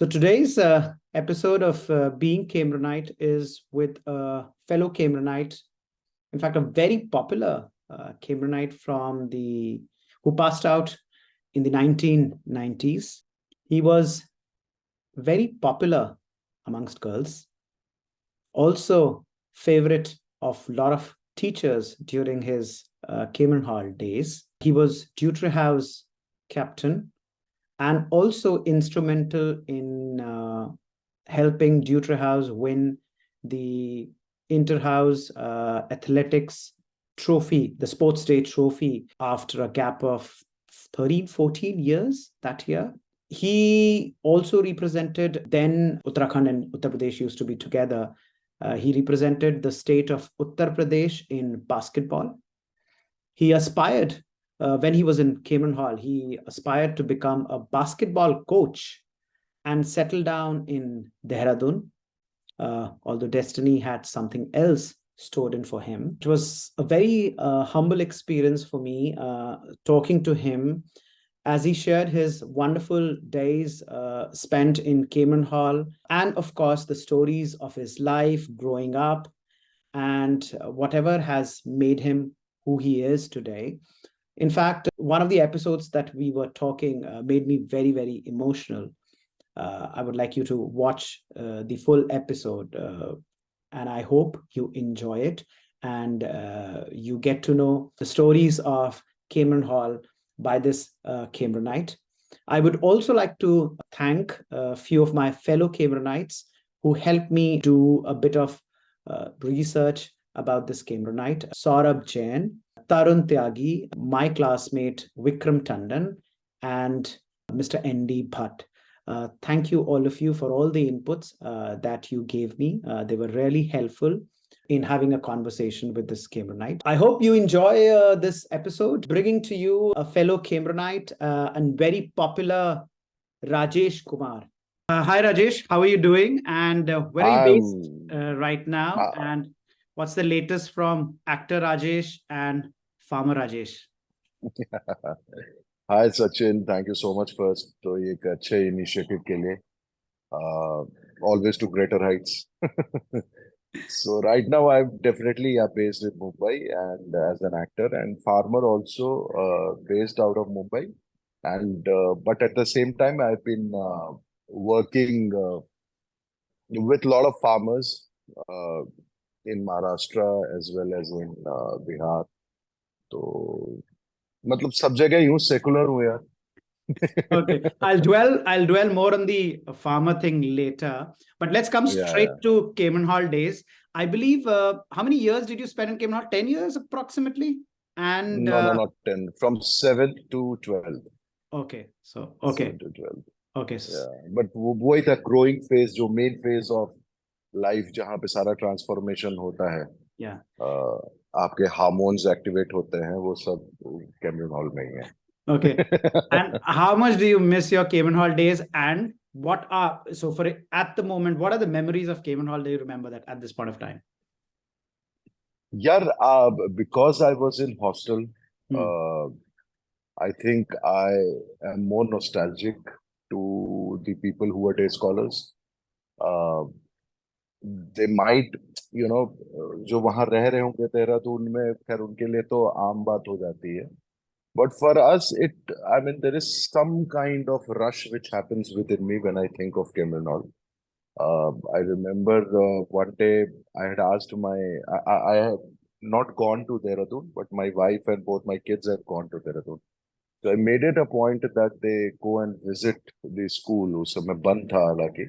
So today's episode of Being Cambrianite is with a fellow Cambrianite, in fact, a very popular Cambrianite who passed out in the 1990s. He was very popular amongst girls, also favorite of a lot of teachers during his Cambrian Hall days. He was Deuter House captain and also instrumental in helping Deuter House win the Interhouse Athletics trophy, the Sports Day trophy, after a gap of 13, 14 years that year. He also represented, then Uttarakhand and Uttar Pradesh used to be together. He represented the state of Uttar Pradesh in basketball. He aspired, when he was in Cambrian Hall, he aspired to become a basketball coach and settle down in Dehradun, although destiny had something else stored in for him. It was a very humble experience for me talking to him as he shared his wonderful days spent in Cambrian Hall, and of course the stories of his life growing up and whatever has made him who he is today. In fact, one of the episodes that we were talking made me very, very emotional. I would like you to watch the full episode, and I hope you enjoy it and you get to know the stories of Cambrian Hall by this Cambrianite. I would also like to thank a few of my fellow Cambrianites who helped me do a bit of research about this Cambrianite. Sarabhai, Tarun Tyagi, my classmate Vikram Tandon, and Mr. N.D. Bhatt. Thank you, all of you, for all the inputs that you gave me. They were really helpful in having a conversation with this Cambrianite. I hope you enjoy this episode, bringing to you a fellow Cambrianite and very popular Rajesh Kumar. Hi, Rajesh. How are you doing? And where are you based right now? And what's the latest from actor Rajesh and farmer Rajesh? Hi Sachin, thank you so much first to एक अच्छे initiative के लिए. Always to greater heights. So right now I'm definitely based in Mumbai and as an actor, and farmer also based out of Mumbai, and but at the same time I've been working with a lot of farmers in Maharashtra as well as in Bihar. तो मतलब सब जगह यूं secular हूँ यार. Okay, I'll dwell more on the farmer thing later, but let's come straight to Cambrian Hall days. I believe, how many years did you spend in Cambrian Hall? 10 years approximately? And no, not 10. From 7th to 12th. Okay, so okay. 7 to 12. Okay. Yeah, but वो ही था growing phase, जो main phase of life जहाँ पे सारा transformation होता है. Yeah. आपके hormones activate होते हैं, वो सब कैम्ब्रियन हॉल में ही है. Okay. And how much do you miss your Cambrian Hall days? And what are, so for at the moment, what are the memories of Cambrian Hall? Do you remember that at this point of time? Yeah, because I was in hostel, I think I am more nostalgic to the people who were day scholars. They might, you know, जो वहां रह रहे होंगे देहरादून में, खैर उनके लिए तो आम बात हो जाती है. But for us, I mean, there is some kind of rush which happens within me when I think of Cambrian Hall. I remember one day I had asked I have not gone to Dehradun, but my wife and both my kids have gone to Dehradun. So I made it a point that they go and visit the school. उस समय बंद था हालांकि,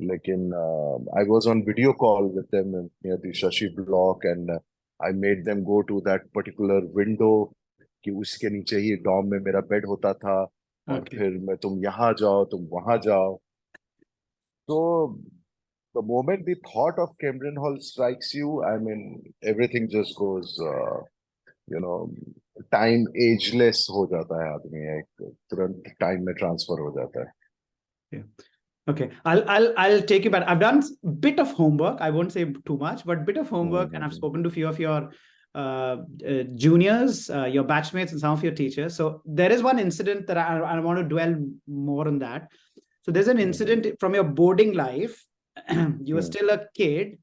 लेकिन I was on video call with them near the Shashi block, and I made them go to that particular window कि उसके नीचे ही Dom में मेरा बेड होता था, और फिर मैं तुम यहाँ जाओ, तुम वहां जाओ. So the moment the thought of Cambrian Hall strikes you, I mean, everything just goes, you know, time ageless हो जाता है आदमी, एक तुरंत टाइम में ट्रांसफर हो जाता है. Yeah. Okay, I'll take you back. I've done a bit of homework. I won't say too much, but bit of homework, and I've spoken to a few of your juniors, your batchmates, and some of your teachers. So there is one incident that I want to dwell more on that. So there's an incident from your boarding life. You were still a kid.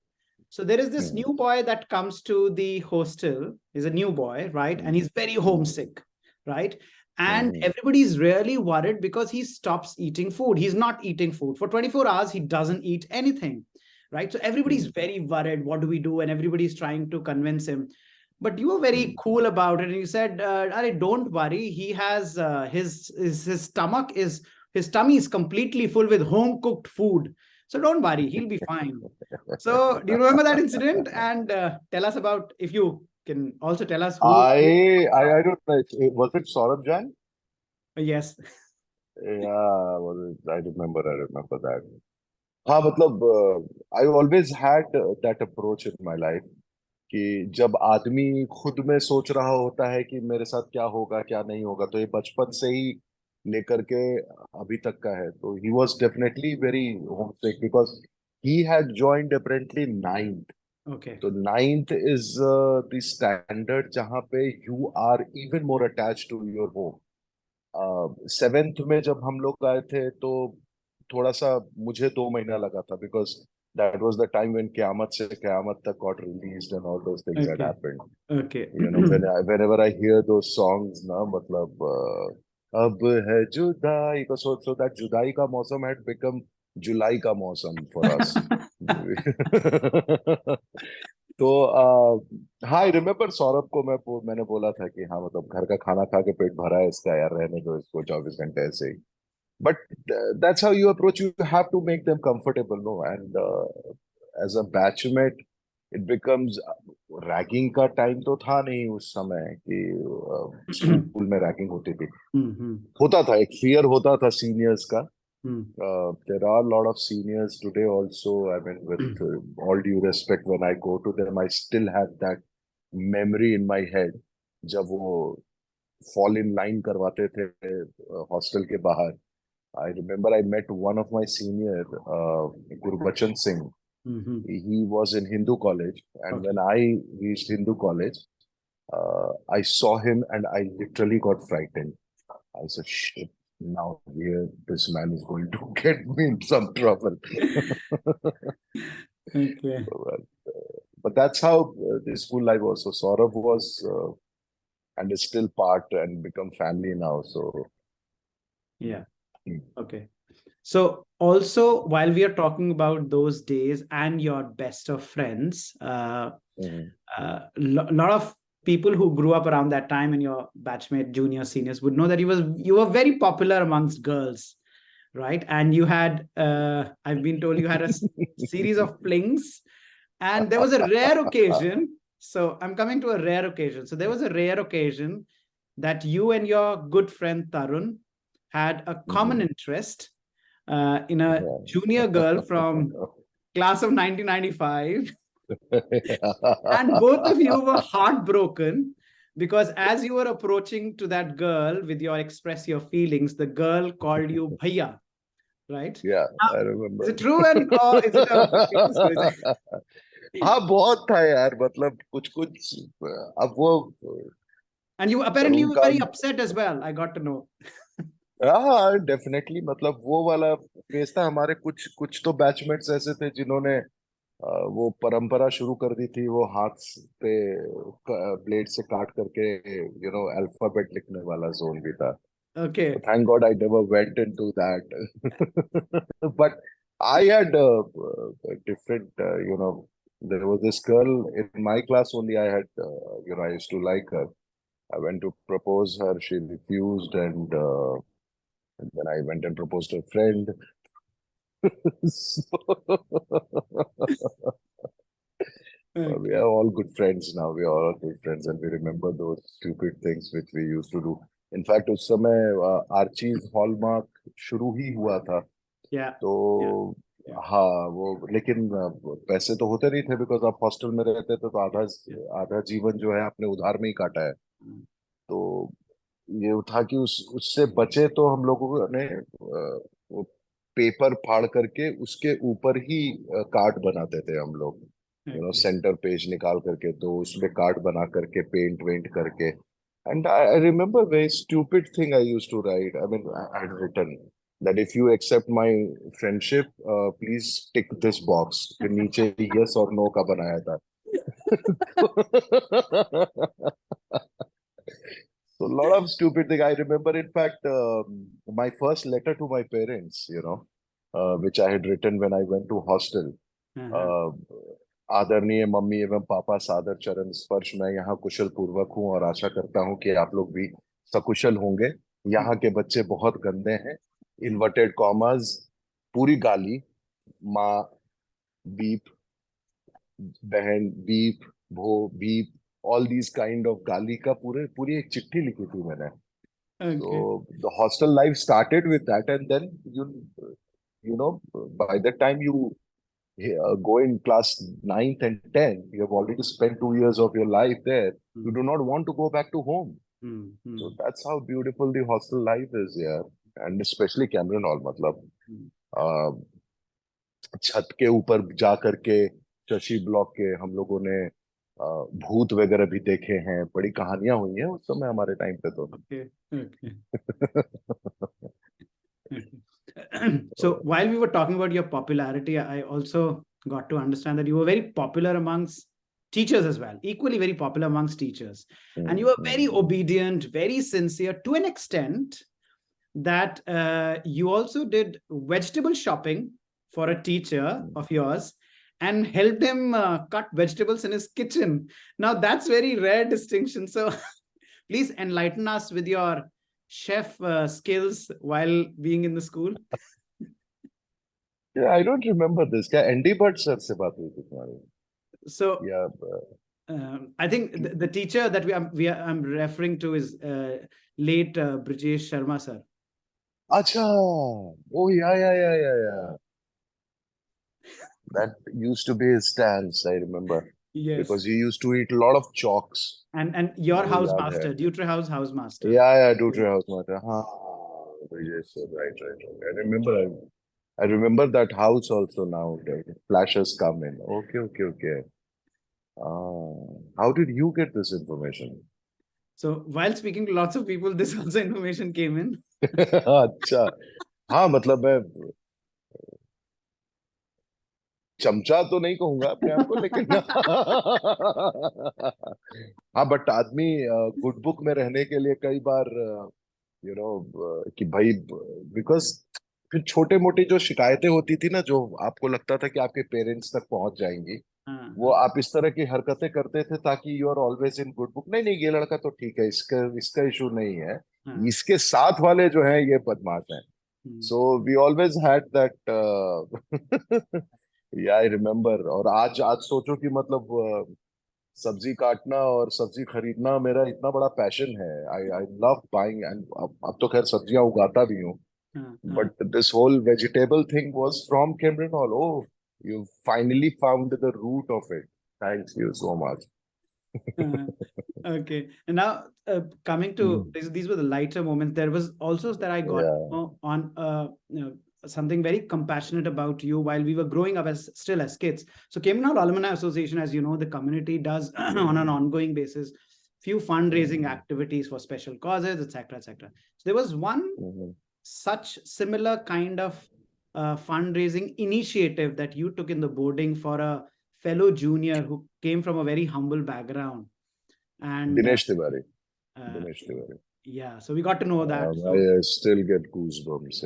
So there is this new boy that comes to the hostel. He's a new boy, right? And he's very homesick, right? And everybody's really worried because he stops eating food. He's not eating food. For 24 hours, he doesn't eat anything, right? So everybody's very worried. What do we do? And everybody's trying to convince him. But you were very cool about it. And you said, don't worry. He has his stomach is, his tummy is completely full with home cooked food. So don't worry, he'll be fine. So do you remember that incident? And tell us about, if you can also tell us who. I don't know. Was it Sarabhai? Yes. Yeah, I remember that. हाँ मतलब I always had that approach in my life कि जब आदमी खुद में सोच रहा होता है कि मेरे साथ क्या होगा क्या नहीं होगा, तो ये बचपन से ही लेकर के अभी तक का है. तो he was definitely very homesick because he had joined apparently ninth. Okay. तो ninth is the standard जहाँ पे you are even more attached to your home. Seventh में जब हम लोग आए थे तो थोड़ा सा मुझे 2 महीना लगा था because that was the time when क़यामत से क़यामत तक got released and all those things had happened. Okay. You know, whenever I hear those songs ना, मतलब अब है जुदाई का, so that जुदाई का मौसम had become जुलाई का मौसम for us. तो हाँ, आई रिमेम्बर सौरभ को मैंने बोला था कि हाँ मतलब घर का खाना खा के पेट भरा है इसका, यार रहने दो इसको 24 घंटे ऐसे ही. But that's how you approach, you have to make them comfortable, no. And as a batchmate it becomes, ragging का टाइम तो था नहीं उस समय कि स्कूल में रैगिंग होती थी. होता था, एक फियर होता था सीनियर्स का. There are a lot of seniors today also. I mean, with all due respect, when I go to them, I still have that memory in my head. जब वो fall in line करवाते थे hostel के बाहर. I remember I met one of my senior, Gurbachan Singh. He was in Hindu college, and when I reached Hindu college, I saw him and I literally got frightened. I said, shit, now here this man is going to get me in some trouble. Okay. But that's how the school life was. So Saurabh was and is still part and become family now. So yeah. Okay. So also, while we are talking about those days and your best of friends, lot of people who grew up around that time and your batchmate juniors, seniors would know that you were very popular amongst girls, right? And you had I've been told you had a series of flings, and there was a rare occasion. So I'm coming to a rare occasion. So there was a rare occasion that you and your good friend Tarun had a common interest in a junior girl from class of 1995. And both of you were heartbroken because as you were approaching to that girl with your express your feelings, the girl called you bhaiya, right? Yeah, now, I remember. is it true and or is it a हाँ बहुत था यार, मतलब कुछ अब वो. and you apparently were very upset as well, I got to know. हाँ definitely, मतलब वो वाला फेस था. हमारे कुछ तो बैचमेट्स ऐसे थे जिन्होंने वो परंपरा शुरू कर दी थी, वो हाथ पे ब्लेड से काट करके अल्फाबेट लिखने वाला जोन भी था. Okay. Thank God I never went into that. But I had a different, there was this girl in my class only. I had, I used to like her. I went to propose her. She refused, and then I went and proposed her friend. We are all good friends now. We are all good friends, and we remember those stupid things which we used to do. In fact, उस समय Archies hallmark शुरू ही हुआ था. तो हाँ वो, लेकिन पैसे तो होते नहीं थे बिकॉज आप हॉस्टल में रहते थे, तो आधा जीवन जो है आपने उधार में ही काटा है. तो ये था कि उससे बचे तो हम लोगों ने वो पेपर फाड़ करके उसके ऊपर ही कार्ड बनाते थे हम लोग. सेंटर पेज निकाल करके तो उसमें कार्ड बना करके पेंट वेंट करके. And I remember very stupid thing I used to write. I mean, I had written that if you accept my friendship, please tick this box. फिर नीचे yes or no का बनाया था. So a lot of stupid thing. I remember, in fact, my first letter to my parents, which I had written when I went to hostel. Uh-huh. आदरणीय mummy एवं पापा, सादर चरण स्पर्श, मैं यहाँ कुशल पूर्वक हूँ और आशा करता हूँ कि आप लोग भी सकुशल होंगे. यहाँ के बच्चे बहुत गंदे हैं. इन्वर्टेड कॉमास, पूरी गाली, माँ, बीप, बहन, बीप, भो, beep, all these kind of गाली का पूरी एक चिट्ठी लिखी थी मैंने. So Okay. the hostel life started with that, and then you know, by the time you go in class 9th and 10th, you have already spent 2 years of your life there. You do not want to go back to home. So that's how beautiful the hostel life is here, and especially Cambrian Hall. मतलब छत के ऊपर जा करके Shashi block के हम लोगों ने भूत वगैरह भी देखे हैं. बड़ी कहानियां हुई हैं उस समय हमारे टाइम पे तो. Okay. So while we were talking about your popularity, I also got to understand that you were very popular amongst teachers as well, equally very popular amongst teachers. And you were very obedient, very sincere, to an extent that you also did vegetable shopping for a teacher of yours and helped him cut vegetables in his kitchen. Now that's very rare distinction. So please enlighten us with your chef skills while being in the school. Yeah, I don't remember this. क्या Andy Bhatt sir से बात हुई थी तुम्हारी? So Yeah. I think the teacher that I'm referring to is late Brajesh Sharma sir. Acha. Oh, yeah. That used to be his stance, I remember. Yes. Because he used to eat a lot of chalks. And your मुझे house याद master, है. Dutre house master. Yeah, Dutre house master. हाँ, Yes, right. I remember that house also now. The flashes come in. Okay. How did you get this information? So while speaking to lots of people, this also information came in. अच्छा. हाँ, मतलब मैं चमचा तो नहीं कहूंगा अपने आप को, लेकिन हाँ, बट आदमी गुड बुक में रहने के लिए कई बार कि भाई, बिकॉज फिर छोटे मोटे जो शिकायतें होती थी ना, जो आपको लगता था कि आपके पेरेंट्स तक पहुंच जाएंगी, वो आप इस तरह की हरकतें करते थे ताकि you are always in good book. नहीं, ये लड़का तो ठीक है, इसका इशू नहीं है, इसके साथ वाले जो है ये बदमाश हैं. So we always had that. Yeah I remember. और आज सोचो कि मतलब सब्जी काटना और सब्जी खरीदना मेरा इतना बड़ा पैशन है. आई लव बाइंग, एंड अब तो खैर सब्जियां उगाता भी हूँ. But this whole vegetable thing was from Cambrian Hall. Oh, you finally found the root of it. Thank you so much. Okay. And now coming to these were the lighter moments. There was also that I got on something very compassionate about you while we were growing up still as kids. So Cambrian Hall Alumni Association, as you know, the community does on an ongoing basis few fundraising activities for special causes, etc. So there was one such similar kind of fundraising initiative that you took in the boarding for a fellow junior who came from a very humble background. And Dinesh Tiwari. Yeah, so we got to know that. I still get goosebumps.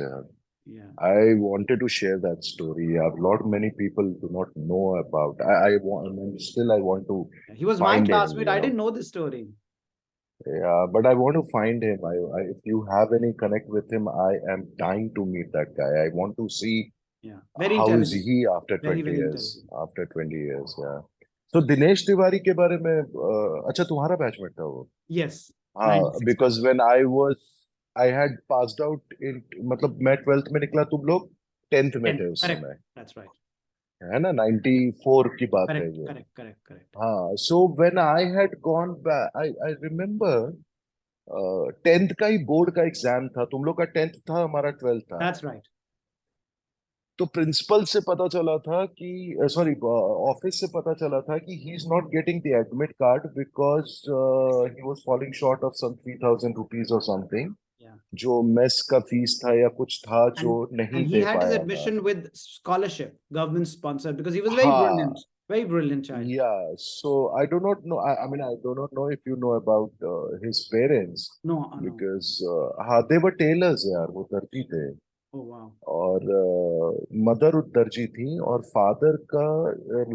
Yeah. I wanted to share that story. A lot many people do not know about. I want to. He was my classmate. I didn't know this story. Yeah, but I want to find him. If you have any connect with him, I am dying to meet that guy. I want to see very how is he after 20 years. After 20 years, yeah. So Dinesh Tiwari के बारे में अच्छा तुम्हारा batchmate था वो? Yes. Because when I had passed out in, मतलब मैं 12th में निकला, तुम लोग 10th में थे उस समय. That's right. है ना, 94 की बात है ये. Correct. हाँ, so when I had gone back, I remember 10th का ही बोर्ड का एग्जाम था. तुम लोग का 10th था, हमारा 12th था. That's right. तो प्रिंसिपल से पता चला था कि सॉरी ऑफिस से पता चला था कि he is not getting the admit card because he was falling short of some 3000 rupees और समथिंग. जो मेस का फीस था या कुछ था जो नहीं And he they had his पाया था. admission with scholarship, government sponsored, because he was हाँ. very brilliant child. Yeah, so I do not know. I mean, I do not know if you know about his parents No. because हाँ, they were tailors यार, वो दर्जी थे. Oh wow. और mother दर्जी थी और फादर का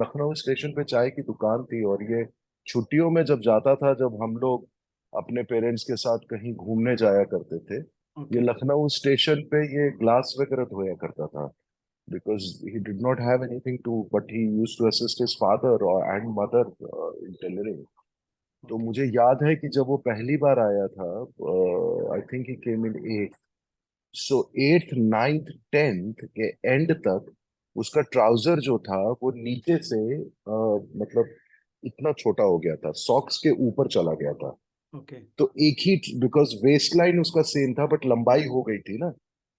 लखनऊ स्टेशन पे चाय की दुकान थी. और ये छुट्टियों में जब जाता था, जब हम लोग अपने पेरेंट्स के साथ कहीं घूमने जाया करते थे, ये Okay. लखनऊ स्टेशन पे ये ग्लास वगैरह धोया करता था. Because he did not have anything to, but he used to assist his father and mother in tailoring. तो Okay. मुझे याद है कि जब वो पहली बार आया था, I think he came in 8th. So 8th 9th 10th के एंड तक उसका ट्राउजर जो था वो नीचे से मतलब इतना छोटा हो गया था, सॉक्स के ऊपर चला गया था. Okay. तो एक ही, बिकॉज वेस्ट लाइन उसका सेम था बट लंबाई हो गई थी ना,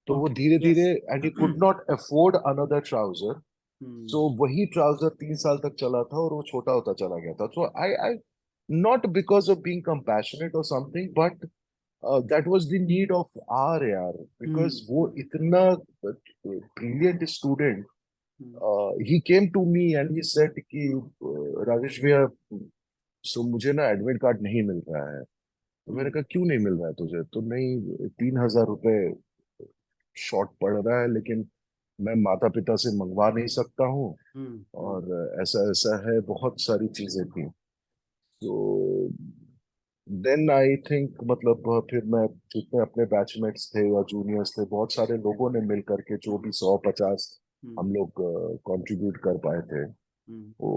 तो वो Okay. धीरे धीरे, Yes. And he could not afford another trouser. Hmm. सो वही ट्राउजर 3 साल तक चला था और वो छोटा होता चला गया था. So I not because of being compassionate और something, but that was the need of our यार, बिकॉज वो इतना brilliant student. Hmm. He came to me and he said कि राजेश भैया, सो मुझे ना एडमिट कार्ड नहीं मिल रहा है. तो मैंने कहा क्यों नहीं मिल रहा है तुझे? तो नहीं, 3,000 रुपए शॉर्ट पड़ रहा है, लेकिन मैं माता पिता से मंगवा नहीं सकता हूँ. और ऐसा ऐसा है, बहुत सारी चीजें थी. तो देन आई थिंक, मतलब फिर मैं, जितने अपने बैचमेट्स थे या जूनियर्स थे, बहुत सारे लोगों ने मिल करके जो भी 150 हम लोग कंट्रीब्यूट कर पाए थे. Oh,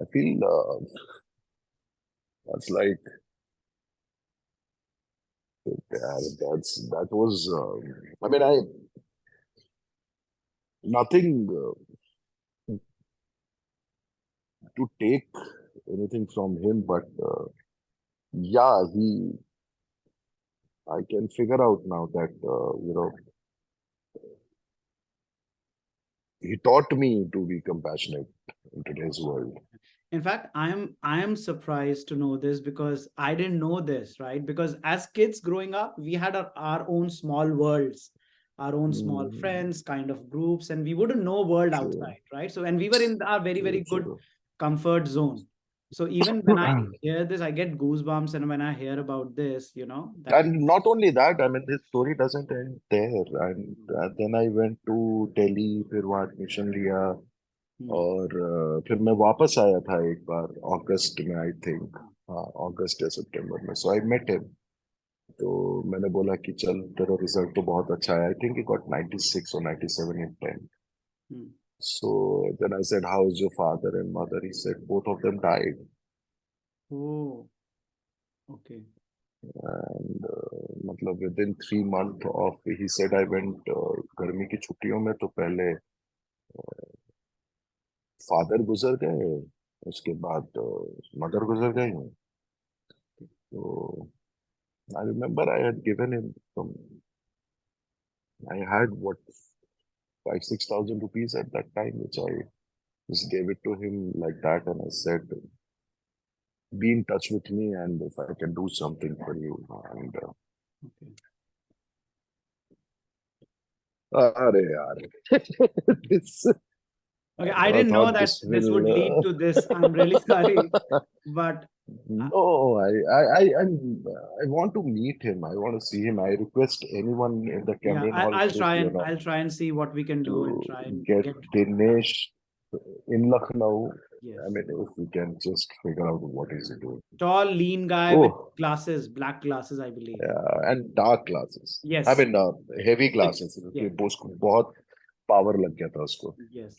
I feel that's like, that was I mean, I nothing to take anything from him, but yeah, I can figure out now that he taught me to be compassionate in today's world. In fact, I am surprised to know this because I didn't know this, right? Because as kids growing up, we had our own small worlds, our own small friends, kind of groups, and we wouldn't know world True. outside, right? So, and we were in our very, very good True. comfort zone. So even when I hear this, I get goosebumps, and when I hear about this, that And not only that, I mean, this story doesn't end there. And then I went to Delhi, फिर वहाँ admission लिया. और फिर मैं वापस आया था एक बार अगस्त में, आई थिंक. हाँ, अगस्त या सितंबर में. सो आई मेट हिम. तो मैंने बोला कि चल, तेरा रिजल्ट तो बहुत अच्छा है. I think he got 96 or 97 in 10. So then I said, how is your father and mother? He said, both of them died. Oh, okay. And मतलब within 3 months of, he said, I went गर्मी की छुट्टियों में, तो पहले father गुजर गए, उसके बाद मदर गुजर गई. तो I remember I had given him some, I had what, 5,000-6,000 rupees at that time, which I just gave it to him like that, and I said, be in touch with me, and if I can do something for you. And अरे यार, this, Okay, I didn't know thought that this this would will lead to this. I'm really sorry, but no, I want to meet him. I want to see him. I request anyone in the yeah, Cambrian Hall I'll group, try and I'll try and see what we can do and to try and get get. Dinesh in Lucknow. Yes. I mean, if we can just figure out what is he doing. Tall, lean guy with glasses, black glasses, I believe. Yeah, and dark glasses. Yes. I mean, heavy glasses. Yes. बहुत power लग गया था उसको. Yes.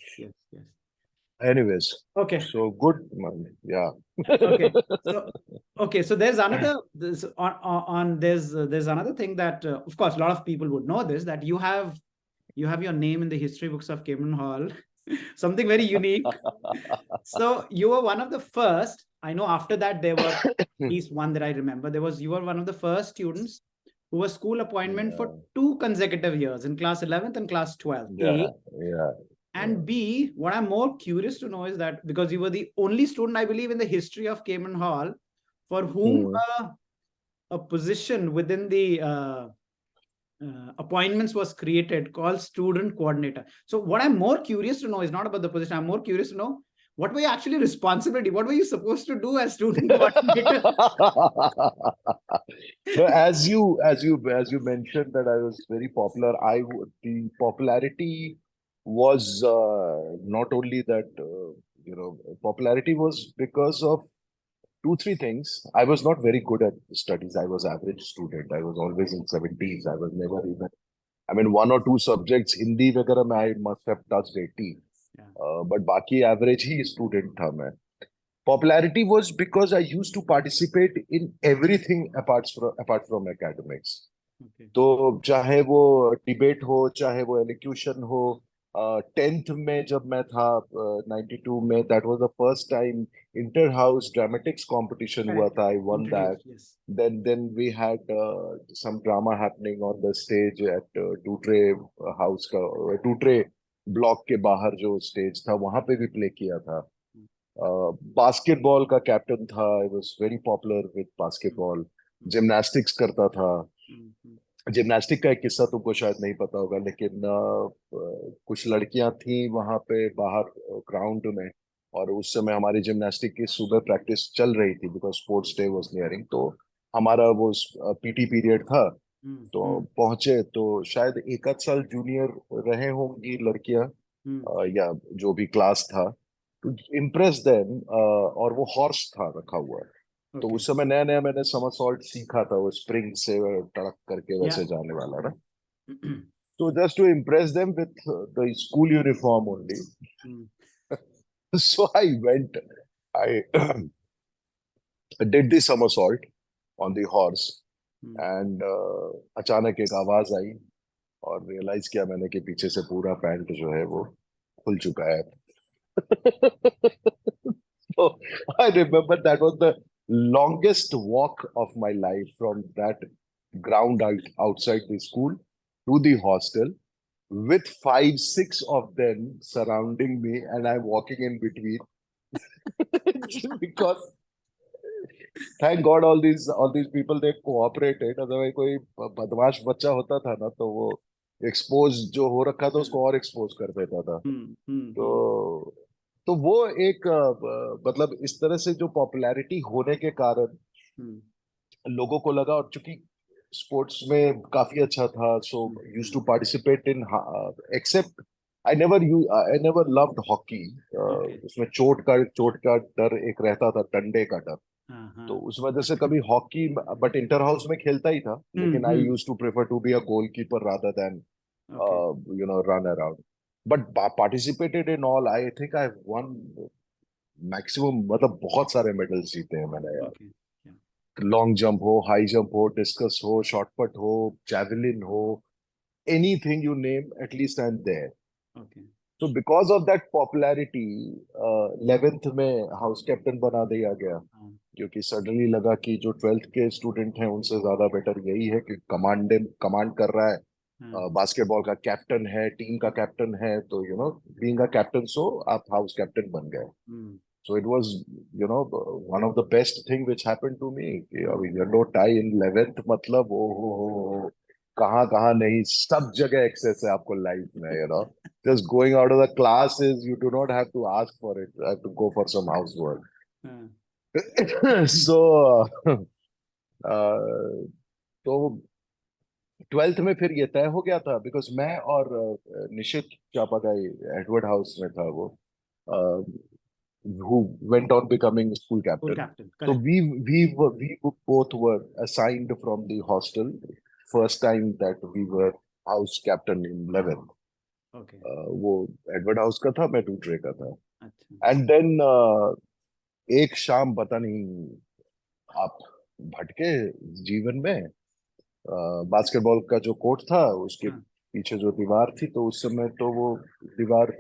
Anyways. Okay. So good, man. Yeah. Okay. So there's another there's another thing that of course a lot of people would know this, that you have your name in the history books of Cambrian Hall, something very unique. So you were one of the first. I know after that there were at least one that I remember. You were one of the first students who was school appointment for 2 consecutive years in class 11th and class 12th. Yeah. And B, what I'm more curious to know is that because you were the only student, I believe, in the history of Cambrian Hall for whom a position within the appointments was created called student coordinator. So what I'm more curious to know is not about the position. I'm more curious to know what were your actually responsibility? What were you supposed to do as student coordinator? No, as you mentioned that I was very popular. The popularity was not only that popularity was because of two, three things. I was not very good at studies. I was average student. I was always in 70s. I was never even. I mean, one or two subjects, Hindi वगैरह में I must have touched 80. Yeah. But बाकी average ही student था मैं. Popularity was because I used to participate in everything apart from academics. Okay. तो चाहे वो debate हो, चाहे वो एलोक्यूशन हो, 10th में जब मैं था 92 में, that was the first time inter house dramatics competition हुआ Correct. था. I won that. Introduced, yes. Then we had some drama happening on the stage at टूटरे house का टूटरे ब्लॉक के बाहर जो स्टेज था वहां पे भी प्ले किया था. बास्केटबॉल का कैप्टन था. I was very popular with basketball. Gymnastics करता था. जिम्नास्टिक का एक किस्सा तुमको शायद नहीं पता होगा, लेकिन कुछ लड़कियां थी वहां पे बाहर ग्राउंड में, और उस समय हमारी जिम्नास्टिक की सुबह प्रैक्टिस चल रही थी because sports day was nearing. तो हमारा वो पीटी पीरियड था, तो पहुंचे तो शायद एक आध साल जूनियर रहे होंगी लड़कियां या जो भी क्लास था, टू इम्प्रेस देम. और वो हॉर्स था रखा हुआ. तो उस समय नया नया मैंने समरसॉल्ट सीखा था, वो स्प्रिंग से टड़क करके वैसे जाने वाला ना. तो just to impress them with the school uniform only. So I went, I did the somersault on the horse, and अचानक एक आवाज आई और रियलाइज किया मैंने कि पीछे से पूरा पैंट जो है वो खुल चुका है. So I remember that was the longest walk of my life from that ground outside the school to the hostel, with 5, 6 of them surrounding me, and I'm walking in between. Because thank God all these people they cooperated. Otherwise कोई बदमाश बच्चा होता था ना तो वो expose जो हो रखा था उसको और एक्सपोज कर देता था. तो वो एक मतलब इस तरह से जो पॉपुलैरिटी होने के कारण लोगों को लगा, और चूंकि स्पोर्ट्स में काफी अच्छा था, so used to participate in, except I never loved hockey. उसमें चोट का डर एक रहता था, डंडे का डर. तो उस वजह से कभी हॉकी, बट इंटर हाउस में खेलता ही था, लेकिन I used to prefer to be a goalkeeper rather than run around. But participated in all. I think I've won maximum, मतलब बहुत सारे मेडल्स जीते हैं मैंने यार. लॉन्ग जंप हो, हाई जंप हो, डिस्कस हो, शॉर्ट पुट हो, जैवलिन हो, anything you name, at least I am there. तो because of that popularity 11th में हाउस कैप्टन बना दिया गया, क्योंकि सडनली लगा कि जो 12th के स्टूडेंट हैं उनसे ज्यादा बेटर यही है कि कमांड कर रहा है, बास्केटबॉल का कैप्टन है, टीम का कैप्टन है, तो बीइंग अ कैप्टन, सो आप हाउस कैप्टन बन गए. So it was one of the best thing which happened to me. Yellow tie in 11th, मतलब ओ कहाँ कहाँ नहीं, सब जगह एक्सेस है आपको लाइफ में. Just going out of the classes, you do not have to ask for it. You have to go for some housework. So तो 12th में फिर ये तय हो गया था, बिकॉज मैं और निशित चापागाई एडवर्ड हाउस में था वो, who went on becoming school captain. So we both were assigned from the hostel. First time that we were house captain in 11th. वो एडवर्ड हाउस का था, मैं टूटरे का था. एंड देन एक शाम पता नहीं आप भटके जीवन में, बास्केटबॉल का जो कोर्ट था उसके पीछे जो दीवार थी, तो उस समय तो वो दीवार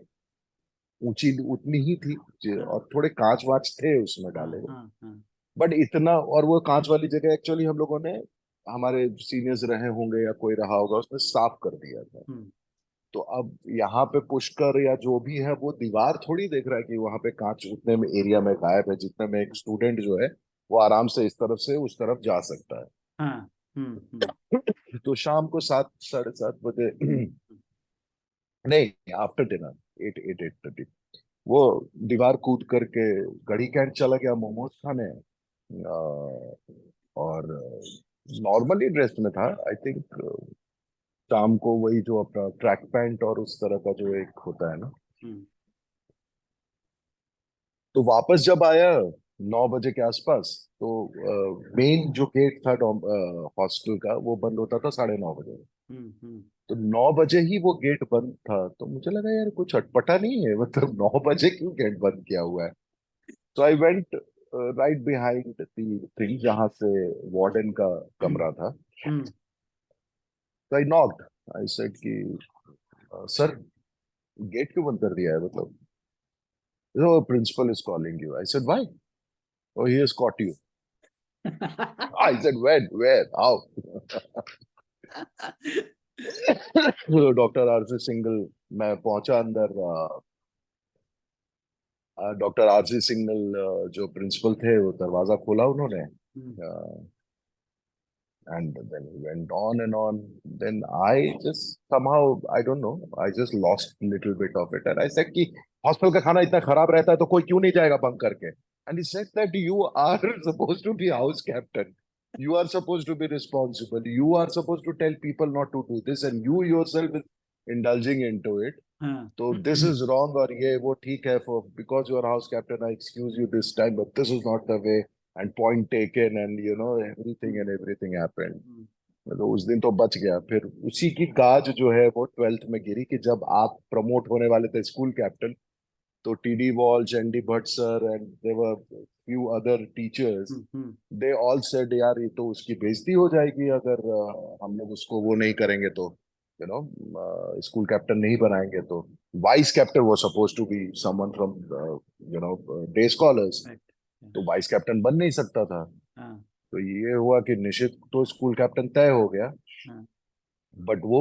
ऊंची उतनी ही थी और थोड़े कांच वाच थे उसमें डाले हुए, बट इतना, और वो कांच वाली जगह एक्चुअली हम लोगों ने, हमारे सीनियर्स रहे होंगे या कोई रहा होगा, उसने साफ कर दिया था. तो अब यहाँ पे पुष्कर या जो भी है वो दीवार थोड़ी देख रहा है कि वहां पे कांच उतने में एरिया में गायब है जितने में एक स्टूडेंट जो है वो आराम से इस तरफ से उस तरफ जा सकता है. हाँ. तो शाम को 7, 7:30 बजे नहीं, आफ्टर डिनर 8, 8:30 वो दीवार कूद करके गड़ी कैंट चला गया मोमोज खाने। और नॉर्मली ड्रेस में था, आई थिंक। शाम को वही जो अपना ट्रैक पैंट और उस तरह का जो एक होता है ना। तो वापस जब आया 9 बजे के आसपास, तो मेन जो गेट था हॉस्टल का, वो बंद होता था 9:30 बजे। तो 9 बजे ही वो गेट बंद था, तो मुझे लगा यार कुछ अटपटा नहीं है, मतलब 9 बजे क्यों गेट बंद किया हुआ है। तो I went right behind the thing जहां से वार्डन का कमरा था। तो आई नॉक्ड, आई सेड कि सर गेट क्यों बंद कर दिया है, मतलब no principal is calling you. I said why? Oh, he has caught you. I said, when? Where? How? Doctor RC single, मैं पहुंचा अंदर। डॉक्टर आरसी सिंगल जो प्रिंसिपल थे, वो दरवाजा खोला उन्होंने। And then he went on and on. Then I just somehow, I don't know, I just lost a little bit of it. And I said कि हॉस्टल का खाना इतना खराब रहता है तो कोई क्यों नहीं जाएगा बंक करके? And he said that you are supposed to be house captain. You are supposed to be responsible. You are supposed to tell people not to do this, and you yourself is indulging into it. So this is wrong, और ये वो ठीक है, for because you are house captain, I excuse you this time, but this is not the way. And point taken, and you know everything and everything happened. तो उस दिन तो बच गया। फिर उसी की गाज जो है वो 12th में गिरी कि जब आप प्रमोट होने वाले थे स्कूल कैप्टन, तो TD Walsh, Andy Bhatt sir, and there were few other teachers, they all said यार ये तो उसकी बेइज्जती हो जाएगी अगर हम लोग उसको वो नहीं करेंगे, तो यू नो स्कूल कैप्टन नहीं बनाएंगे। तो वाइस कैप्टन वो suppose to be someone from you know day scholars, तो वाइस कैप्टन बन नहीं सकता था। तो ये हुआ कि निश्चित तो स्कूल कैप्टन तय हो गया। बट वो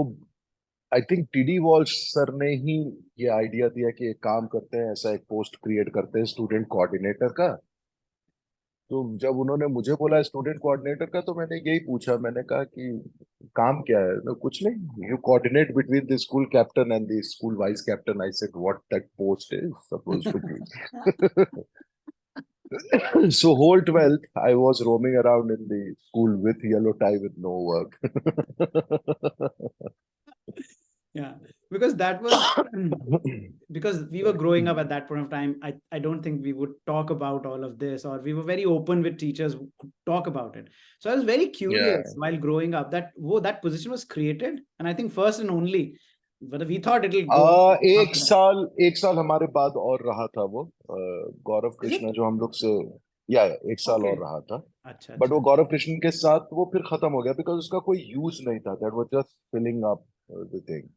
I think TD Walsh sir ने ही ये आइडिया दिया कि एक काम करते हैं, ऐसा एक पोस्ट क्रिएट करते हैं स्टूडेंट कोऑर्डिनेटर का। तो जब उन्होंने मुझे बोला स्टूडेंट कोऑर्डिनेटर का, तो मैंने यही पूछा, मैंने कहा कि काम क्या है? तो कुछ नहीं, you coordinate between the school captain and the school vice captain. I said what that post is suppose to be. So whole 12th, I was roaming around in the school with yellow tie with no work. Yeah, because that was because we were growing up at that point of time. I don't think we would talk about all of this, or we were very open with teachers who could talk about it. So I was very curious while growing up that that position was created, and I think first and only, but we thought it'll go एक साल हमारे बाद और रहा था वो गौरव कृष्ण जो हम लोग से, या एक साल और रहा था। अच्छा, बट वो गौरव कृष्ण के साथ वो फिर खत्म हो गया बिकॉज उसका कोई यूज नहीं था। That was just filling up the thing.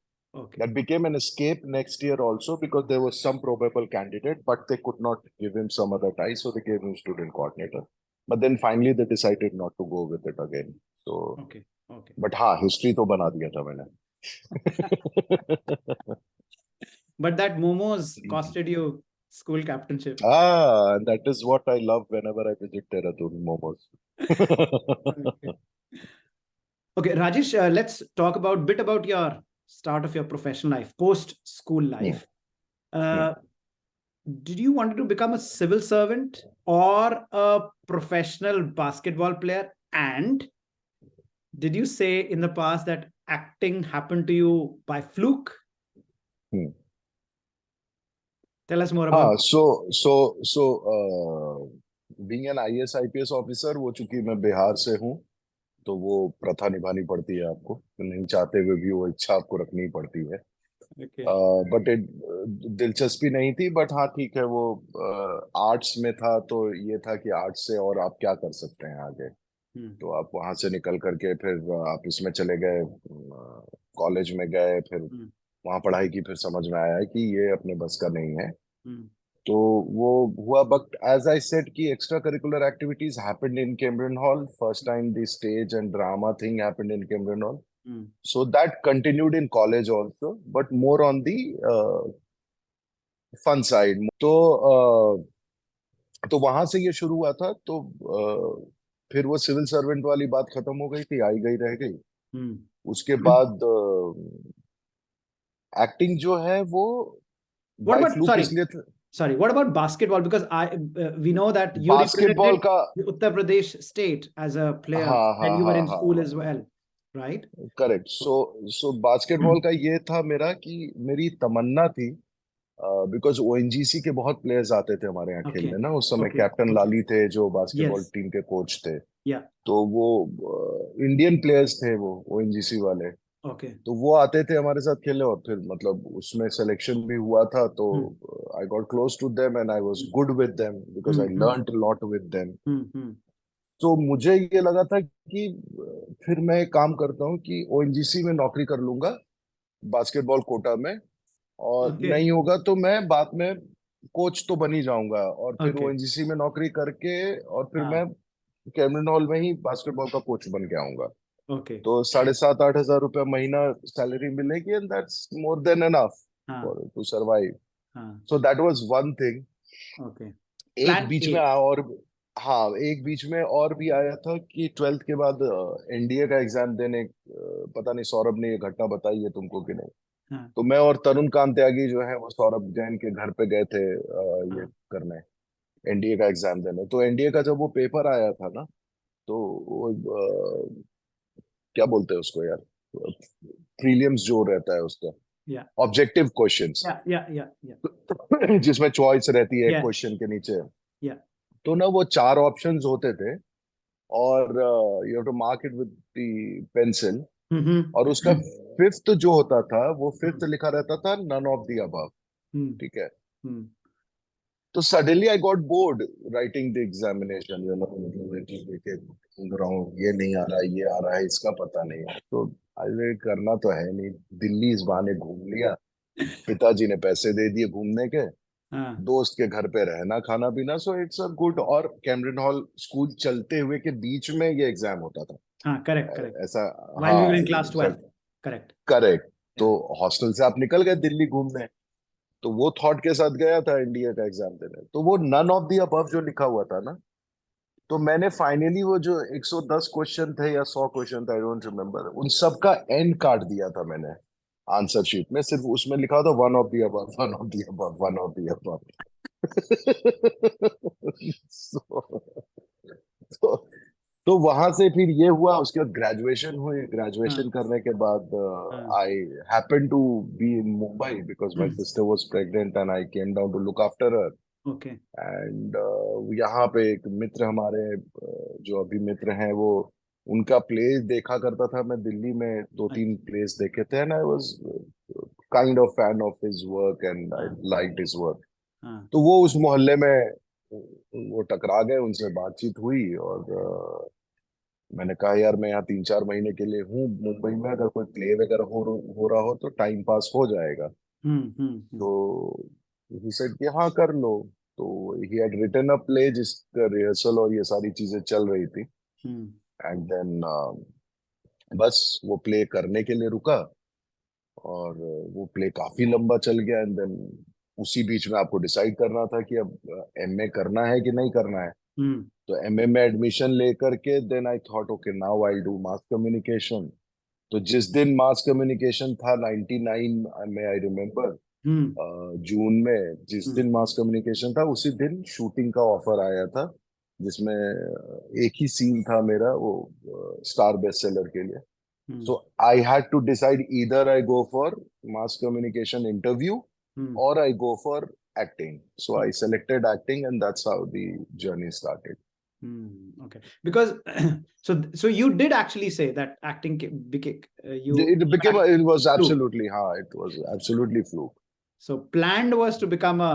That became an escape next year also because there was some probable candidate, but they could not give him some other tie, so they gave him student coordinator. But then finally they decided not to go with it again. So, but हाँ, history तो बना दिया था मैंने। But that momos costed you school captainship. And that is what I love whenever I visit Dehradun, momos. Okay, Rajesh, let's talk about bit about your start of your professional life, post school life. Did you want to become a civil servant or a professional basketball player? And did you say in the past that acting happened to you by fluke? Tell us more about being an IAS IPS officer, वो चूंकि मैं बिहार से हूँ, तो वो प्रथा निभानी पड़ती है आपको, नहीं चाहते हुए भी वो इच्छा आपको रखनी पड़ती है। बट दिलचस्पी नहीं थी, बट हाँ ठीक है, वो आर्ट्स में था, तो ये था कि आर्ट्स से और आप क्या कर सकते हैं आगे। तो आप वहां से निकल करके फिर आप इसमें चले गए, कॉलेज में गए, फिर वहां पढ़ाई की, फिर समझ में आया कि ये अपने बस का नहीं है। तो वो हुआ। बट एज आई सेड कि extra curricular activities happened in Cambrian hall. First time the stage and drama thing happened in Cambrian hall. So that continued in college also, but more on the fun side. तो वहां से ये शुरू हुआ था। तो फिर वो सिविल सर्वेंट वाली बात खत्म हो गई थी, आई गई रह गई। Hmm. उसके बाद एक्टिंग जो है वो What by about, fluke sorry, इसलिए sorry, what about basketball? Because we know that you basketball represented का। Uttar Pradesh state as a player हाँ when हाँ you were हाँ in हाँ school हाँ, as well, right? करेक्ट। सो basketball का ये था मेरा कि मेरी तमन्ना थी, बिकॉज ओएनजीसी के बहुत प्लेयर्स आते थे हमारे यहाँ Okay, खेलने ना, उस समय okay, कैप्टन okay. लाली थे जो बास्केटबॉल Yes, टीम के कोच थे। yeah, तो वो इंडियन प्लेयर्स थे वो ओएनजीसी वाले। okay. तो वो आते थे हमारे साथ खेलने, और फिर मतलब उसमें सिलेक्शन भी हुआ था, तो Hmm. I got close to them and I was good with them because Hmm. I Hmm. Learned a lot with them. Hmm. Hmm. तो मुझे ये लगा था कि फिर मैं एक काम करता हूँ कि ओएनजीसी में नौकरी कर लूंगा बास्केटबॉल कोटा में, और Okay, नहीं होगा तो मैं बाद में कोच तो बन ही जाऊंगा, और फिर okay. ओएनजीसी में नौकरी करके और फिर हाँ, मैं कैमरन हॉल में ही बास्केटबॉल का कोच बन के आऊंगा। okay. तो 7,500-8,000 रुपया महीना सैलरी मिलेगी, and that's more than enough हाँ, फॉर टू सर्वाइव। हाँ, so that was one thing. okay. एक Plan बीच में A. और, हाँ एक बीच में और भी आया था कि ट्वेल्थ के बाद एनडीए का एग्जाम देने, पता नहीं सौरभ ने ये घटना बताई है तुमको कि नहीं। हाँ, तो मैं और तरुण कांत त्यागी जो है वो सौरभ जैन के घर पे गए थे ये हाँ, करने, एनडीए का एग्जाम देने। तो एनडीए का जब वो पेपर आया था ना, तो वो क्या बोलते हैं उसको यार, प्रीलिम्स जो रहता है उसका, yeah, objective questions, yeah, yeah, yeah, yeah, जिसमें चॉइस रहती है yeah, क्वेश्चन के नीचे। yeah. तो ना वो 4 ऑप्शंस होते थे, और you have to mark it with the pencil. Mm-hmm. और उसका फिफ्थ जो होता था, वो फिफ्थ Hmm. लिखा रहता था none of the above. Hmm. ठीक है। Hmm. तो suddenly I got bored writing the examination, you know, मतलब देखे घूम रहा हूँ, ये नहीं आ रहा है, ये आ रहा है, इसका पता नहीं है। तो अरे करना तो है नहीं, दिल्ली इस बहाने घूम लिया, पिताजी ने पैसे दे दिए घूमने के, हाँ, दोस्त के घर पे रहना खाना पीना, सो इट्स अ गुड। और कैम्ब्रियन हॉल स्कूल चलते हुए के बीच में ये एग्जाम होता था, हाँ, correct, correct. ऐसा। While we were हाँ in class 12. Correct. करेक्ट। तो Yeah. हॉस्टल से आप निकल गए दिल्ली घूमने, तो वो थॉट के साथ गया था इंडिया का एग्जाम देने। तो वो नन ऑफ द अबव जो लिखा हुआ था ना, तो मैंने फाइनली वो जो 110 क्वेश्चन थे या 100 क्वेश्चन थे, आई डोंट रिमेम्बर, उन सब का एंड काट दिया था मैंने आंसर शीट में। सिर्फ उसमें लिखा था one of the above, one of the above, one of the above. तो, तो वहां से फिर ये हुआ, उसके बाद ग्रेजुएशन हुई। हाँ, ग्रेजुएशन करने के बाद हाँ. I happen to be in Mumbai because my sister was pregnant and I came down to look after her. Okay. And यहाँ पे एक मित्र हमारे, जो अभी मित्र हैं, वो उनका प्लेस देखा करता था मैं दिल्ली में, दो तीन अच्छा. प्लेस देखे थे, and I was kind of fan of his work and I हाँ, लाइक्ड हिज वर्क। हाँ. तो वो उस मोहल्ले में वो टकरा गए, उनसे बातचीत हुई, और मैंने कहा यार मैं यहाँ 3-4 महीने के लिए हूँ मुंबई में, अगर कोई प्ले वगैरह हो रहा हो तो टाइम पास हो जाएगा। Hmm. तो ही सेड कि हाँ कर लो। तो he had written a play जिसका रिहर्सल और ये सारी चीजें चल रही थी। Hmm. एंड देन बस वो प्ले करने के लिए रुका, और वो प्ले काफी लंबा चल गया। एंड देन उसी बीच में आपको डिसाइड करना था कि अब एमए करना है कि नहीं करना है। Hmm. तो एमए में एडमिशन लेकर के then I thought okay now I do mass communication. तो जिस दिन मास कम्युनिकेशन था 99 में, आई रिमेम्बर, Hmm. जून में जिस Hmm. दिन मास कम्युनिकेशन था, उसी दिन शूटिंग का ऑफर आया था, जिसमें एक ही सीन था मेरा, वो स्टार बेस्ट सेलर के लिए। Hmm. So I had to decide, either I go for mass communication interview Hmm. or I go for acting. So I Hmm. selected acting, and that's how the journey started. Okay. Because so you did actually say that acting became you It became, act- it was fluke. absolutely, it was absolutely fluke. So planned was to become a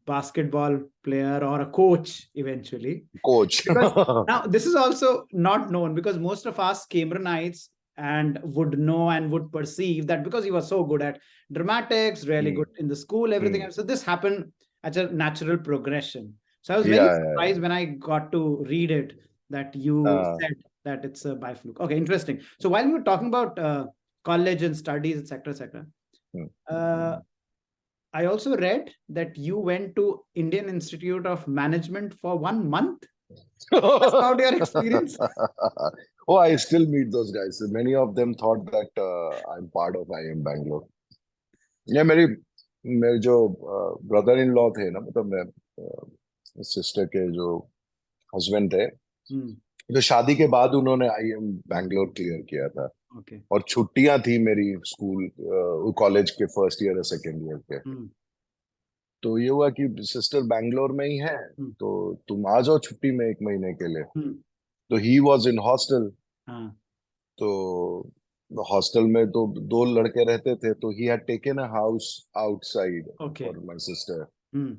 basketball player or a coach eventually. Coach. Because now this is also not known because most of us Cambrianites and would know and would perceive that because he was so good at dramatics, really Hmm, good in the school, everything hmm. else. So this happened as a natural progression. So I was very Yeah, yeah, surprised when I got to read it that you yeah. said that it's a by fluke. Okay, interesting. So while we were talking about college and studies, etc., etc., Hmm. I also read that you went to Indian Institute of Management for 1 month. That's about your experience. Oh, I still meet those guys. Many of them thought that I'm part of I am Bangalore. ये मेरे जो brother in law थे ना, मतलब मैं sister के जो husband थे, Hmm. तो शादी के बाद उन्होंने आई एम बैंगलोर क्लियर किया था। Okay. और छुट्टियां थी मेरी स्कूल कॉलेज के फर्स्ट ईयर और सेकेंड ईयर के। Hmm. तो ये हुआ कि सिस्टर बैंगलोर में ही है, Hmm. तो तुम आ जाओ छुट्टी में 1 महीने के लिए। Hmm. तो ही वॉज इन हॉस्टल। हाँ. तो हॉस्टल में तो 2 लड़के रहते थे, तो he had taken a house outside Okay. For my sister. Hmm.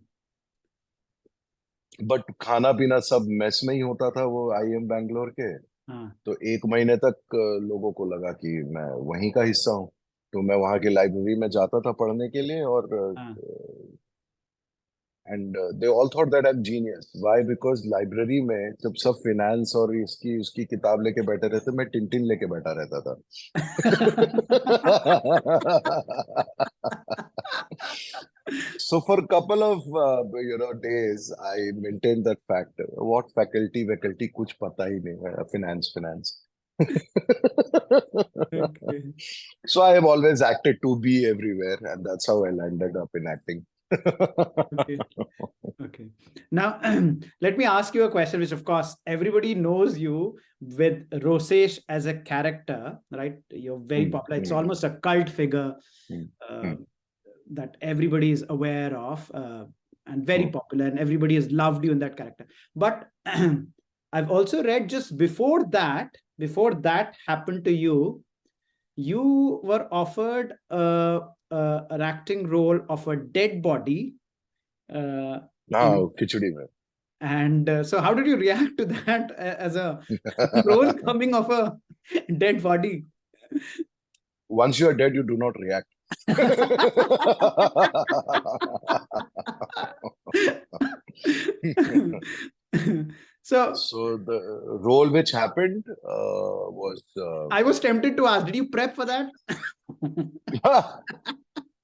But खाना पीना सब मेस में ही होता था वो आई एम बैंगलोर के। हाँ. तो 1 महीने तक लोगों को लगा कि मैं वहीं का हिस्सा हूँ। तो मैं वहाँ की लाइब्रेरी में जाता था पढ़ने के लिए, और हाँ. And they all thought that I M genius. Why? Because library में जब सब फाइनेंस और इसकी उसकी किताब लेके बैठे रहते, मैं टिनटिन लेके बैठा रहता था। So for a couple of days, I maintained that fact. What faculty कुछ पता ही नहीं है, finance. Okay. So I have always acted to be everywhere, and that's how I landed up in acting. Okay. Okay. Now, let me ask you a question, which of course everybody knows you with Rosesh as a character, right? You're very popular. It's almost a cult figure uh, that everybody is aware of and very popular, and everybody has loved you in that character. But I've also read just before that happened to you, you were offered an acting role of a dead body uh, in हाँ, खिचड़ी में. and so how did you react to that as a role coming of a dead body? Once you are dead, you do not react. So So the role which happened was I was tempted to ask, did you prep for that?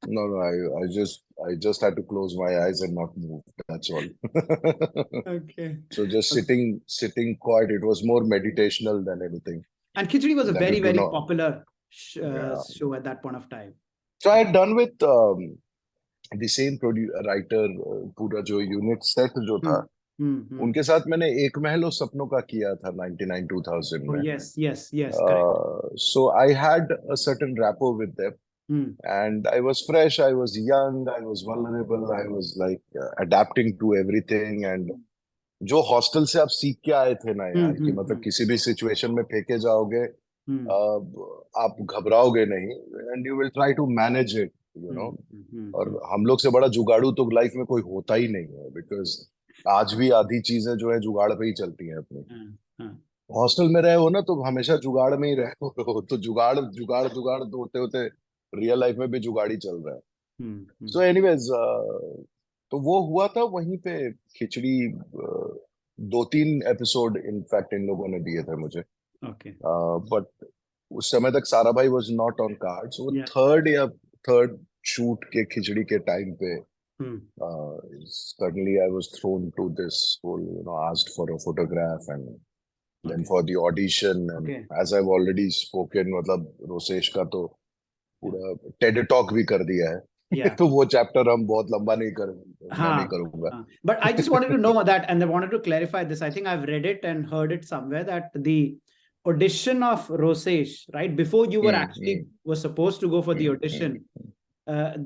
no, I just had to close my eyes and not move. That's all. Okay. So just sitting quiet. It was more meditational than anything. And Khichdi was a That you very, do very not. popular Yeah. show at that point of time. So I had done with the same writer, पूरा जो unit set जो था, उनके साथ मैंने एक महल और सपनों का किया था 99 2000 Oh, में. yes, correct. So I had a certain rapport with them. And I was fresh, I was young, I was vulnerable, I was like adapting to everything. And जो हॉस्टल से आप सीख के आए थे ना यार, कि मतलब किसी भी सिचुएशन में फेंके जाओगे, आप घबराओगे नहीं, and you will try to manage it, और हम लोग से बड़ा जुगाड़ू तो लाइफ में कोई होता ही नहीं है, बिकॉज आज भी आधी चीजें जो है जुगाड़ पे ही चलती हैं अपनी. हॉस्टल में रहे हो ना, तो हमेशा जुगाड़ में ही रहे हो, तो जुगाड़ जुगाड़ जुगाड़ होते होते रियल लाइफ में भी जुगाड़ी चल रहा है. सो एनीवेज, तो वो हुआ था वहीं पे. खिचड़ी 2-3 एपिसोड इनफैक्ट इन लोगों ने दिए थे मुझे. बट उस समय तक Sarabhai was not on cards. वो थर्ड शूट के खिचड़ी के टाइम पे suddenly I was thrown to this whole, asked for a photograph, and then for the audition, and as I've already spoken, मतलब रोसेश का तो पूरा टेड टॉक भी कर दिया है. तो वो चैप्टर हम बहुत लंबा मैं नहीं करूंगा. But I just wanted to know that, and I wanted to clarify this. I think I've read it and heard it somewhere that the audition of Rosesh, right before you were actually were supposed to go for the audition,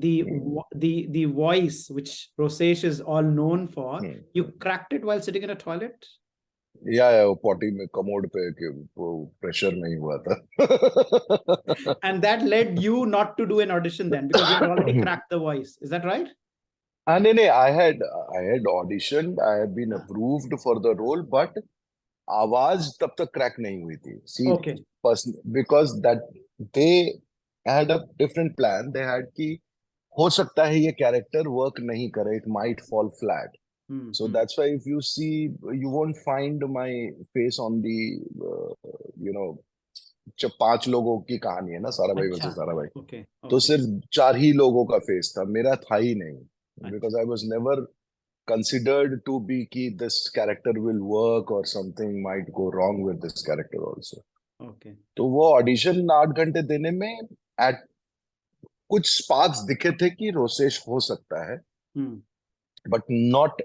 the voice which Rosesh is all known for, you cracked it while sitting in a toilet. या वो potty में commode पे कि वो pressure नहीं हुआ था. And that led you not to do an audition then, because you had already cracked the voice. Is that right? नहीं, I had auditioned, I had been approved for the role, but आवाज तब तक crack नहीं हुई थी. See, because that they had a different plan. They had कि हो सकता है ये कैरेक्टर वर्क नहीं करे, it might fall flat. So that's why if you see, you won't find my face on the जब 5 लोगों की कहानी है ना, साराभाई वर्सेस साराभाई, तो सिर्फ 4 ही लोगों का फेस था, मेरा था ही नहीं, because I was never considered to be कि this character will work or something might go wrong with this character also. Okay. तो वो ऑडिशन 8 घंटे देने में at कुछ स्पार्क्स दिखे थे कि रोसेश हो सकता है, but not,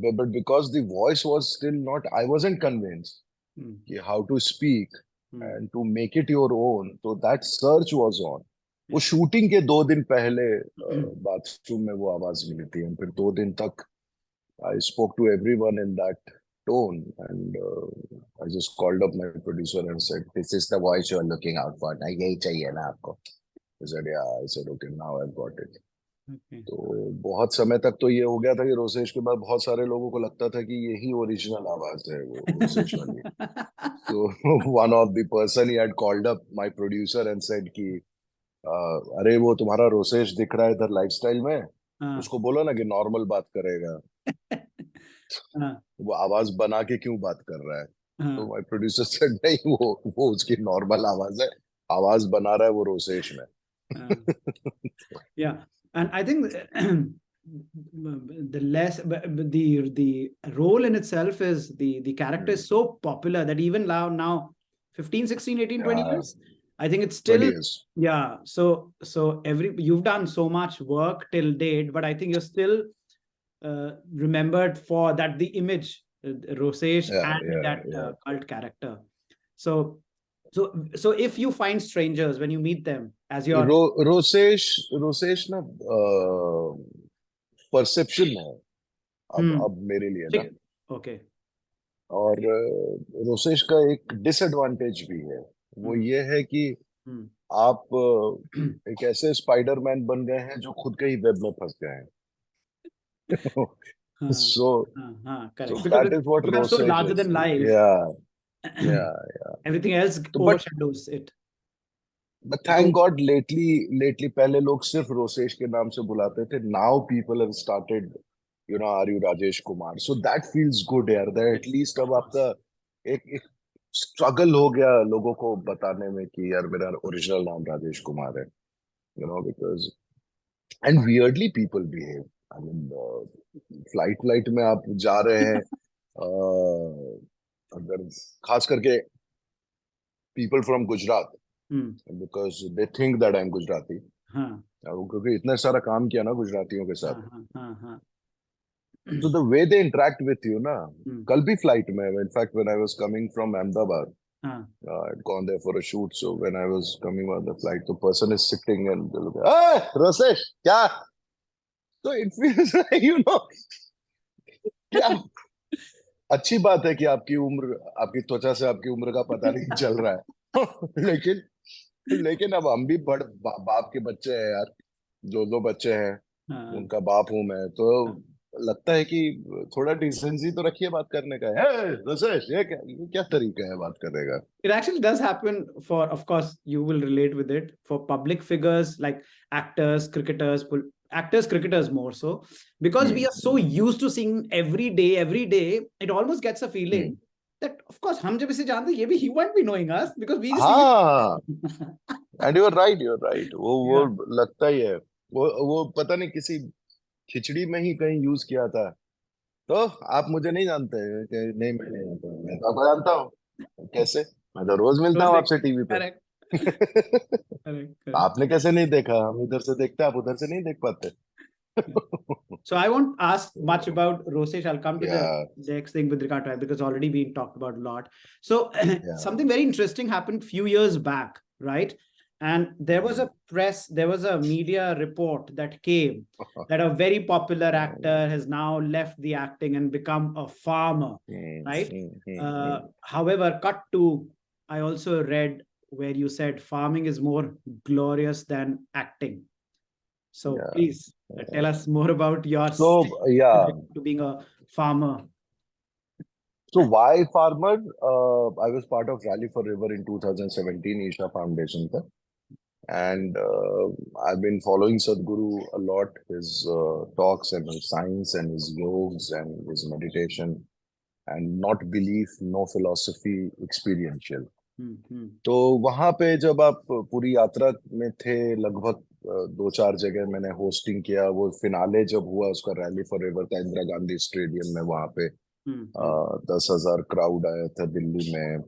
but because the voice was still not, I wasn't convinced कि how to speak and to make it your own. So that search was on. वो शूटिंग के 2 दिन पहले बाथरूम में वो आवाज मिली थी, और फिर 2 दिन तक I spoke to everyone in that tone, and I just called up my producer and said, "This is the voice you are looking out for. ना यही चाहिए ना आपको?" He said, "Yeah." I said, "Okay, now I've got it." Okay. तो बहुत समय तक तो ये हो गया था कि रोसेश के बाद बहुत सारे लोगों को लगता था कि यही ओरिजिनल आवाज है वो रोसेश वाली. So one of the person he had called up my producer and said कि अरे वो तुम्हारा रोसेश दिख रहा है इधर लाइफस्टाइल में, उसको बोलो ना कि नॉर्मल बात करेगा. वो आवाज बना के क्यों बात कर रहा है? तो माय प्रोड्यूसर सेड नहीं, वो उसकी नॉर्मल आवाज है, आवाज बना रहा है वो रोसेश में. Yeah, and I think the role in itself is the character is so popular that even now 15, 16, 18, 20 years, I think it's still 20 years. Yeah, so you've done so much work till date, but I think you're still remembered for that, the image, Rosesh and that cult character. So if you find strangers when you meet them as your Rosesh ना perception है अब मेरे लिए ना. Okay. और रोसेश का एक disadvantage भी है, वो ये है कि आप एक ऐसे स्पाइडरमैन बन गए हैं जो खुद के ही वेब में फंस गए हैं. So correct. that is what Rosesh so larger than life. Yeah. Everything else overshadows it. But thank God lately पहले लोग सिर्फ रोसेश के नाम से बुलाते थे. Now people have started, are you Rajesh Kumar? So that feels good यार. That at least अब आपका एक struggle हो गया लोगों को बताने में कि यार मेरा ओरिजिनल नाम राजेश कुमार है. Because and weirdly people behave. I mean, flight में आप जा रहे हैं, अगर खास करके people from Gujarat, because they think that I'm Gujarati. क्योंकि इतना सारा काम किया ना गुजरातियों के साथ. So the way they interact with you ना, कल भी फ्लाइट में, in fact when I was coming from Ahmedabad, I'd gone there for a shoot, so when I was coming on the flight, the person is sitting and they look, "Hey, Rosesh, क्या?" So it feels like, क्या अच्छी बात है कि आपकी उम्र, आपकी त्वचा से आपकी उम्र का पता नहीं चल रहा है. लेकिन अब हम भी बाप के बच्चे हैं यार, जो बच्चे हैं उनका बाप हूं मैं, तो लगता है कि थोड़ा डिसेंसी तो रखिए बात करने का. रोसेश, ये क्या तरीका है बात करने का? It actually does happen for, of course, you will relate with it, for public figures like actors, cricketers more so, because we are so used to seeing every day, it almost gets a feeling that, of course, हम जब इसे जानते हैं, ये भी he won't be knowing us because we just and you're right. वो लगता ही है. वो पता नहीं किसी खिचड़ी में ही कहीं यूज किया था. तो आप मुझे नहीं जानते? नहीं, मैं नहीं जानता. मैं तो आपको जानता हूँ. कैसे? मैं तो रोज मिलता हूँ आपसे टीवी पे. आपने कैसे नहीं देखा? हम इधर से देखते, आप उधर से नहीं देख पाते. So I won't ask much about Rosesh. I'll come to the next thing with regard to it, because already been talked about a lot. So something very interesting happened few years back, right? And there was a media report that came that a very popular actor has now left the acting and become a farmer, right? However, cut to, I also read where you said farming is more glorious than acting. So please tell us more about your to being a farmer. So why farmer? I was part of Rally for River in 2017, Isha Foundation. And I've been following Sadhguru a lot, his talks and his science and his yogs and his meditation, and not belief, no philosophy, experiential. तो वहां पे जब आप पूरी यात्रा में थे, लगभग 2-4 जगह मैंने होस्टिंग किया। वो फिनाले जब हुआ उसका, रैली फॉर रिवर का, इंदिरा गांधी स्टेडियम में, वहां पे 10,000 क्राउड आया था दिल्ली में।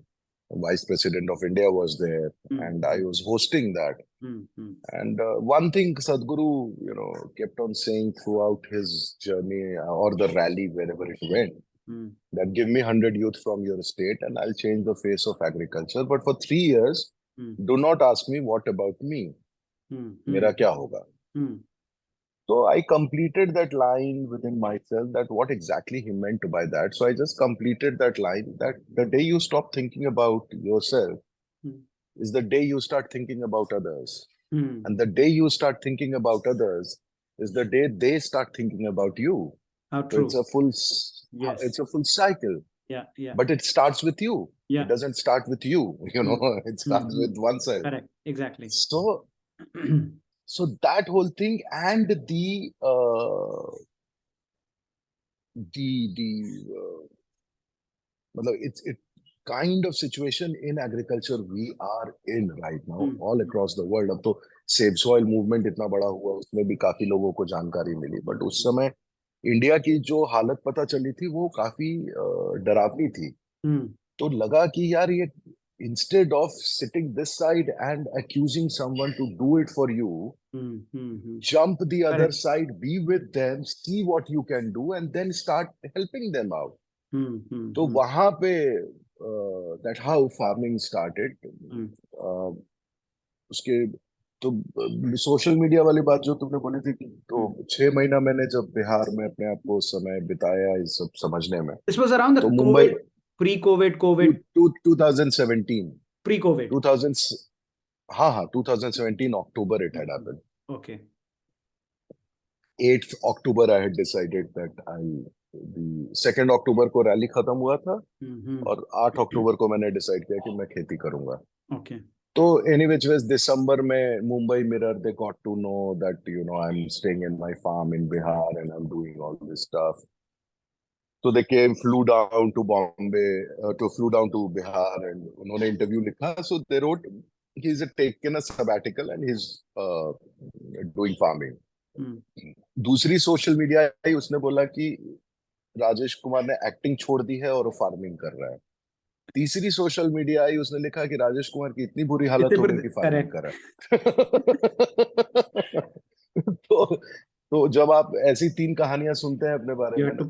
Vice President of India was there, and I was hosting that. And one thing Sadhguru, kept on saying throughout his journey or the rally, wherever it went, that give me 100 youth from your state and I'll change the face of agriculture. But for 3 years, do not ask me what about me. मेरा क्या होगा? So I completed that line within myself, that what exactly he meant by that. So I just completed that line, that the day you stop thinking about yourself is the day you start thinking about others. And the day you start thinking about others is the day they start thinking about you. How So true. it's Yes. a full cycle. Yeah. But it starts with you. Yeah. It doesn't start with you, it starts with oneself. Correct. Exactly. So that whole thing, and the it's kind of situation in agriculture we are in right now all across the world. अब तो save soil movement इतना बड़ा हुआ, उसमें भी काफी लोगों को जानकारी मिली, बट उस समय इंडिया की जो हालत पता चली थी वो काफी डरावनी थी। तो लगा कि यार ये, instead of sitting this side and accusing someone to do it for you, jump the other Correct. side, be with them, see what you can do, and then start helping them out. तो वहां पे that how farming started. उसके तो social media वाली बात जो तुमने बोली थी, तो 6 महीना मैंने जब बिहार में अपने आप को समय बिताया इस सब समझने में। This was around the तो मुंबई, pre-COVID. 2017 Pre-COVID. 2000, हाँ 2017 October it had happened. Okay. 8th October I had decided that the 2nd October को रैली खत्म हुआ था, और 8 अक्टूबर को मैंने डिसाइड किया कि मैं खेती करूंगा। Okay. तो एनी व्हिच वेज दिसंबर में Mumbai Mirror they got to know that I am staying in my farm in Bihar and I am doing all this stuff. So they flew down to Bombay, flew down to Bihar, and उन्होंने interview लिखा. So they wrote he's taken a sabbatical and he's doing farming. दूसरी social media आई, उसने बोला कि राजेश कुमार ने acting छोड़ दी है और वो फार्मिंग कर रहा है। तीसरी सोशल मीडिया आई, उसने लिखा कि राजेश कुमार की इतनी बुरी हालत हो गई कि फार्मिंग कर रहा है। तो जब आप ऐसी 3 कहानियां सुनते हैं अपने बारे में, तो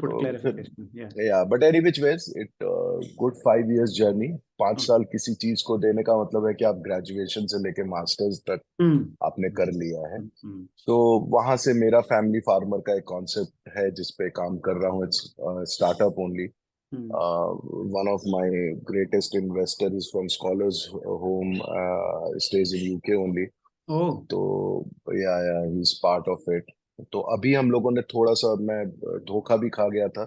but any which ways it good 5 years journey. 5 साल किसी चीज को देने का मतलब है कि आप ग्रेजुएशन से लेके मास्टर्स तक आपने कर लिया है। तो वहां से मेरा फैमिली फार्मर का एक कॉन्सेप्ट है जिसपे काम कर रहा हूँ। It's startup only. One of my greatest investor is from Scholars Home, stays in UK only. तो he's part of it. तो अभी हम लोगों ने थोड़ा सा, मैं धोखा भी खा गया था।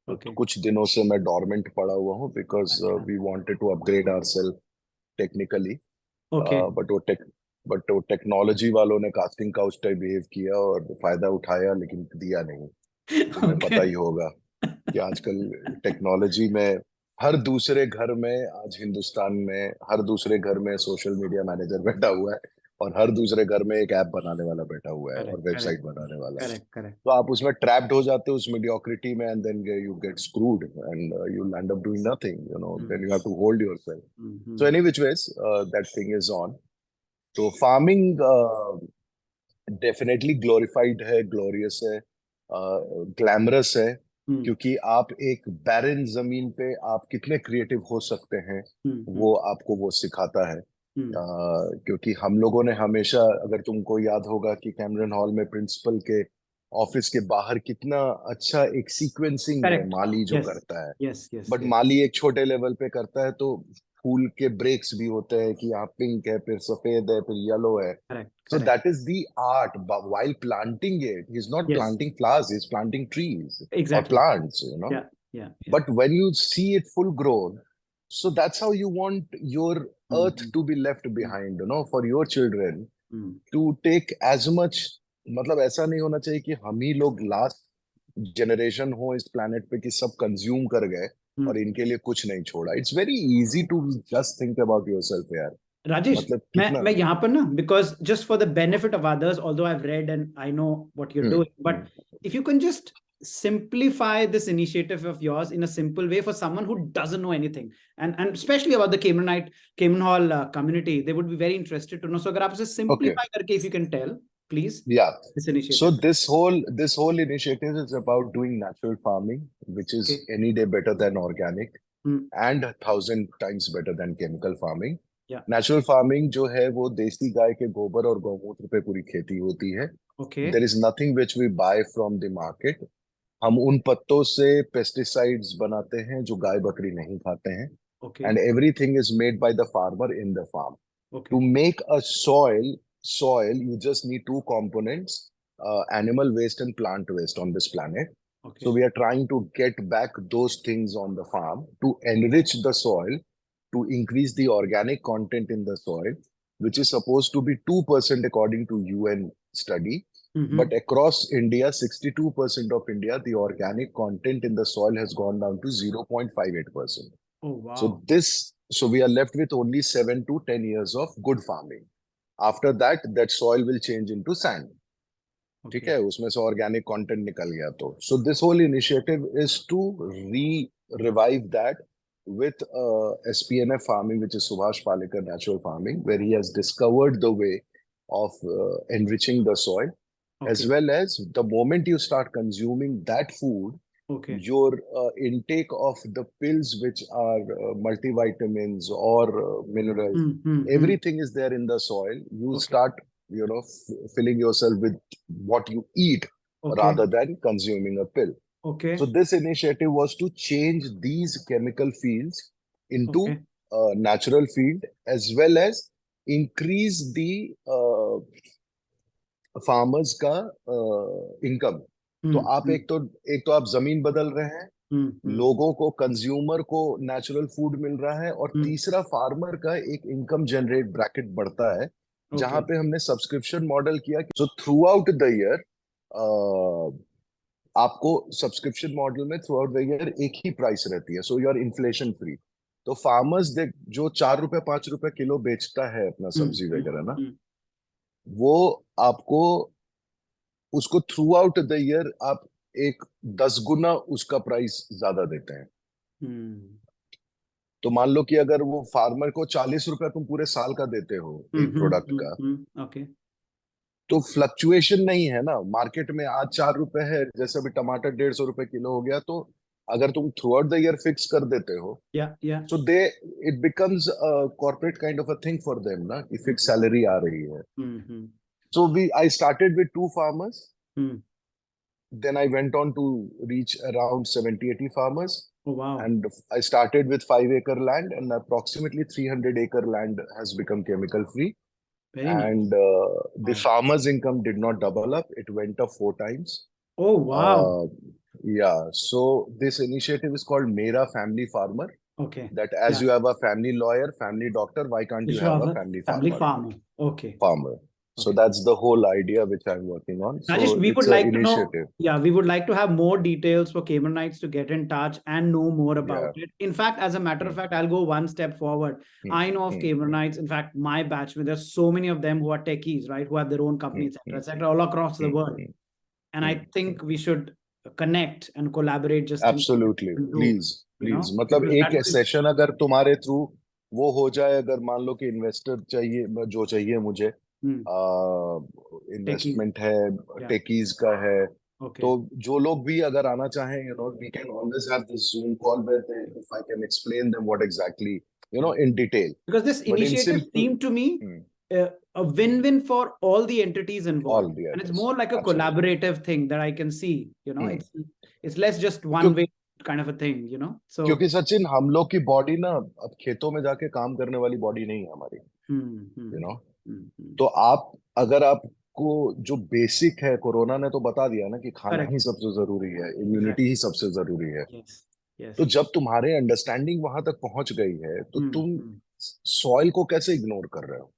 तो कुछ दिनों से मैं डॉर्मेंट पड़ा हुआ हूँ, because we wanted to upgrade ourself technically. But वो टेक्नोलॉजी वालों ने कास्टिंग काउच टाइप बिहेव किया और फायदा उठाया, लेकिन दिया नहीं। तुम्हें पता ही होगा कि आजकल टेक्नोलॉजी में हर दूसरे घर में, आज हिंदुस्तान में हर दूसरे घर में सोशल मीडिया मैनेजर बैठा हुआ है, और हर दूसरे घर में एक ऐप बनाने वाला बैठा हुआ है, और वेबसाइट बनाने वाला है। तो आप उसमें ट्रैप्ड हो जाते हो उस मीडियोक्रिटी में, and then you get screwed and you end up doing nothing, then you have to hold yourself. So any which ways that thing is on. तो फार्मिंग डेफिनेटली ग्लोरिफाइड है, ग्लोरियस है, glamorous है, क्योंकि आप एक बैरन जमीन पे आप कितने क्रिएटिव हो सकते हैं, वो आपको वो सिखाता है। क्योंकि हम लोगों ने हमेशा, अगर तुमको याद होगा कि कैम्ब्रियन हॉल में प्रिंसिपल के ऑफिस के बाहर कितना अच्छा एक सीक्वेंसिंग है माली जो करता है। बट माली एक छोटे लेवल पे करता है, तो फूल के ब्रेक्स भी होते हैं कि यहाँ पिंक है, फिर सफेद है, फिर येलो है। So that is the art. But while planting it, he's not planting flowers, he's planting trees or plants, But when you see it full grown, so that's how you want your earth to be left behind, for your children to take as much. मतलब ऐसा नहीं होना चाहिए कि हम ही लोग last generation हो इस planet पे कि सब कंज्यूम कर गए, और इनके लिए कुछ नहीं छोड़ा. It's very easy to just think about yourself यार. राजेश, मतलब मैं कितना. यहाँ पर ना, because just for the benefit of others, although I've read and I know what you're doing, but if you can just simplify this initiative of yours in a simple way for someone who doesn't know anything, and especially about the Cambrian Hall community, they would be very interested to know. So अगर आप उसे simplify करके, if you can tell, please, Yeah. this So initiative. this whole initiative is about doing natural farming, which is any day better than organic and 1,000 times better than chemical farming. Yeah. Natural farming जो है वो देसी गाय के गोबर और गौमूत्र पे पूरी खेती होती है. Okay. There is nothing which we buy from the market. हम उन पत्तों से पेस्टिसाइड्स बनाते हैं जो गाय बकरी नहीं खाते हैं. Okay. And everything is made by the farmer in the farm. Okay. To make a soil you just need two components, animal waste and plant waste on this planet. Okay. So we are trying to get back those things on the farm to enrich the soil, to increase the organic content in the soil, which is supposed to be 2% according to UN study. But across India, 62% of India, the organic content in the soil has gone down to 0.58%. Oh, wow. So we are left with only 7 to 10 years of good farming. After that, that soil will change into sand. ठीक है, उसमें से organic content निकल गया तो. So this whole initiative is to revive that with SPNF farming, which is Subhash Palekar natural farming, where he has discovered the way of enriching the soil, as well as the moment you start consuming that food, your intake of the pills which are multivitamins or minerals, everything is there in the soil. You start, filling yourself with what you eat rather than consuming a pill. So this initiative was to change these chemical fields into a natural field, as well as increase the farmers का income. तो आप एक तो आप जमीन बदल रहे हैं, लोगों को, कंज्यूमर को नेचुरल फूड मिल रहा है, और तीसरा फार्मर का एक इनकम जनरेट ब्रैकेट बढ़ता है, जहां पे हमने सब्सक्रिप्शन मॉडल किया. So throughout the year आपको सब्सक्रिप्शन मॉडल में थ्रू आउट द ईयर एक ही प्राइस रहती है, so you are inflation free. तो फार्मर्स जो 4 रुपए 5 रुपए किलो बेचता है अपना सब्जी वगैरह ना, वो आपको उसको थ्रू आउट द ईयर आप एक 10 गुना उसका प्राइस ज्यादा देते हैं. तो मान लो कि अगर वो फार्मर को 40 रुपए तुम पूरे साल का देते हो एक प्रोडक्ट का, तो फ्लक्चुएशन नहीं है ना मार्केट में. आज 4 रुपए है, जैसे अभी टमाटर 150 रुपए किलो हो गया, तो अगर तुम through out the year fix कर देते हो, so it becomes corporate kind of a thing for them ना, कि फिक्स सैलरी आ रही है. So I started with 2 farmers. Then I went on to reach around 70-80 farmers. Oh, wow. And I started with 5-acre land, and approximately 300-acre land has become chemical free. Very and the farmer's income did not double up. It went up 4 times. Oh, wow. Yeah. So this initiative is called Mera Family Farmer. Okay. That as you have a family lawyer, family doctor, why can't you have a family farmer? Okay. Farmer. So that's the whole idea which I'm working on. Rajesh, so we would like to know. Yeah, we would like to have more details for Cambrianites to get in touch and know more about it. In fact, as a matter of fact, I'll go one step forward. I know of Cambrianites. In fact, my batchmate, there's so many of them who are techies, right? Who have their own companies, etc., all across the world. And I think we should connect and collaborate. Just absolutely, please. मतलब एक session अगर तुम्हारे through वो हो जाए, अगर मान लो कि इन्वेस्टर चाहिए, जो चाहिए मुझे, इन्वेस्टमेंट है, टेकीज का है, तो जो लोग भी अगर आना चाहें, we can always have this Zoom call where if I can explain them what exactly, in detail. Because this initiative seemed to me a win-win for all the entities involved. And it's more like a collaborative thing that I can see, it's less just one way kind of a thing, So क्योंकि सचिन, हम लोग की body ना अब खेतों में जाके काम करने वाली बॉडी नहीं है हमारी, तो अगर आपको जो बेसिक है, कोरोना ने तो बता दिया ना कि खाना ही सबसे जरूरी है, इम्यूनिटी ही सबसे जरूरी है. तो जब तुम्हारे अंडरस्टैंडिंग वहां तक पहुंच गई है, तो तुम सॉइल को कैसे इग्नोर कर रहे हो?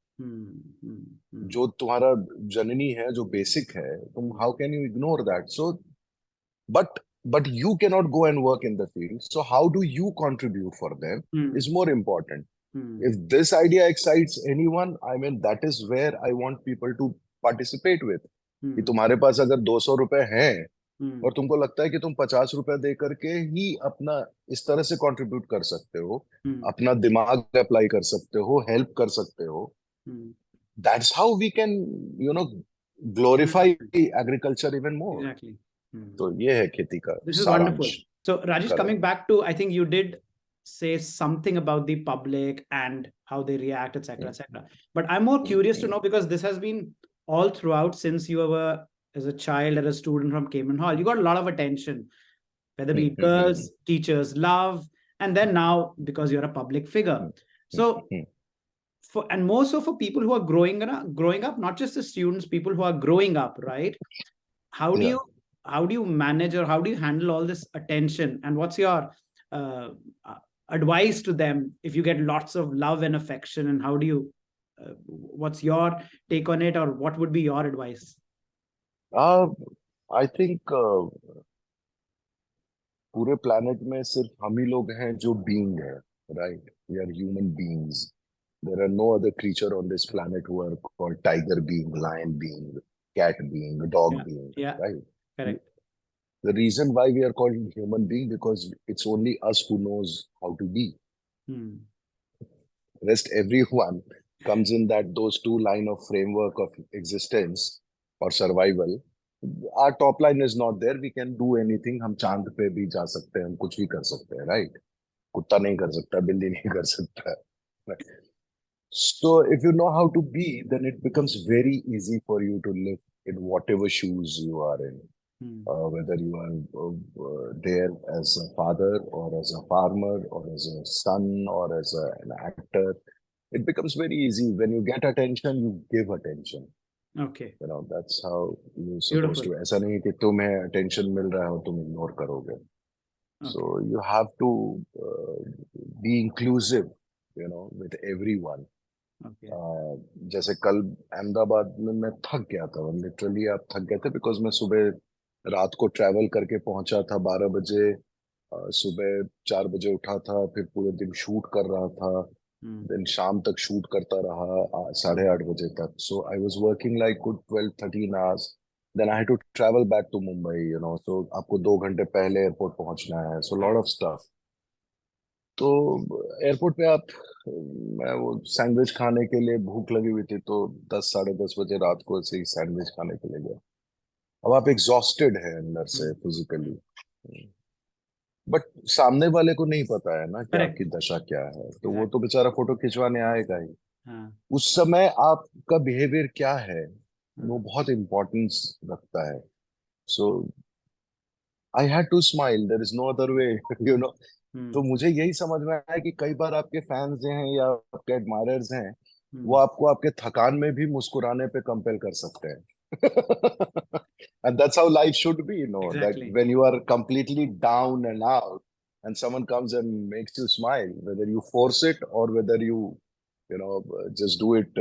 जो तुम्हारा जननी है, जो बेसिक है, तुम how can you ignore that? So but but you cannot go and work in the field. So how do you contribute for them Hmm. is more important. Hmm. If this idea excites anyone, I mean, that is where I want people to participate with. कि Hmm. तुम्हारे पास अगर 200 रुपए हैं Hmm. और तुमको लगता है कि तुम 50 रुपए दे करके ही अपना इस तरह से कंट्रीब्यूट कर सकते हो, Hmm. अपना दिमाग अप्लाई कर सकते हो, हेल्प कर सकते हो, Hmm. That's how we can glorify 100%. Agriculture even more. Exactly. Hmm. तो ये है खेती का This is सारांश. wonderful. So, Rajesh, correct. coming back to, I think you did say something about the public and how they react, etc., etc. But I'm more curious to know, because this has been all throughout since you were as a child, as a student from Cayman Hall. You got a lot of attention, whether be it girls, teachers, love, and then now because you're a public figure. So, for and more so for people who are growing up, not just the students, people who are growing up, right? How do Yeah. you how do you manage, or how do you handle all this attention, and what's your uh, advice to them if you get lots of love and affection, and how do you what's your take on it, or what would be your advice? I think पूरे planet में सिर्फ हम ही लोग हैं जो being है, राइट? We are human beings. There are no other creature on this planet who are called tiger being, lion being, cat being, dog Yeah, being, yeah, right? correct. The reason why we are called human being because it's only us who knows how to be. Hmm. Rest everyone comes in that those two line of framework of existence or survival. Our top line is not there. We can do anything. हम चांद पे भी जा सकते हैं, हम कुछ भी कर सकते हैं, right? कुत्ता नहीं कर सकता, बिल्ली नहीं कर सकता. So if you know how to be, then it becomes very easy for you to live in whatever shoes you are in. Hmm. Whether you are there as a father or as a farmer or as a son or as an actor, it becomes very easy. When you get attention, you give attention. Okay, That's how you're supposed beautiful. to. ऐसा नहीं कि तुम्हें attention मिल रहा है और तुम ignore करोगे. So Okay. you have to be inclusive, with everyone. Okay. जैसे कल अहमदाबाद में मैं थक गया था, लिटरली आप थक गए थे, बिकॉज मैं सुबह रात को ट्रैवल करके पहुंचा था 12 बजे, सुबह 4 बजे उठा था, फिर पूरे दिन शूट कर रहा था, Hmm. दिन शाम तक शूट करता रहा 8:30 बजे तक. So I was working like good 12-13 hours. Then I had to travel back to Mumbai, so आपको 2 घंटे पहले एयरपोर्ट पहुंचना है, सो लॉट ऑफ स्टफ. तो एयरपोर्ट पे आप, मैं वो सैंडविच खाने के लिए भूख लगी हुई थी, तो 10-10:30 बजे रात को ऐसे ही सैंडविच खाने के लिए गया. अब आप एग्जॉस्टेड है अंदर से Hmm. फिजिकली, बट सामने वाले को नहीं पता है ना कि Correct. आपकी दशा क्या है, तो वो Exactly. तो बेचारा फोटो खिंचवाने आएगा ही. हाँ. उस समय आपका बिहेवियर क्या है वो हाँ. बहुत इंपॉर्टेंस रखता है. So I had to smile, there is no other way. तो Hmm. मुझे यही समझ में आया कि कई बार आपके फैंस हैं या आपके एडमायरर्स हैं, वो Hmm. आपको आपके थकान में भी मुस्कुराने पे कंपेल कर सकते हैं. And that's how life should be, that Exactly. when you are completely down and out and someone comes and makes you smile, whether you force it or whether just do it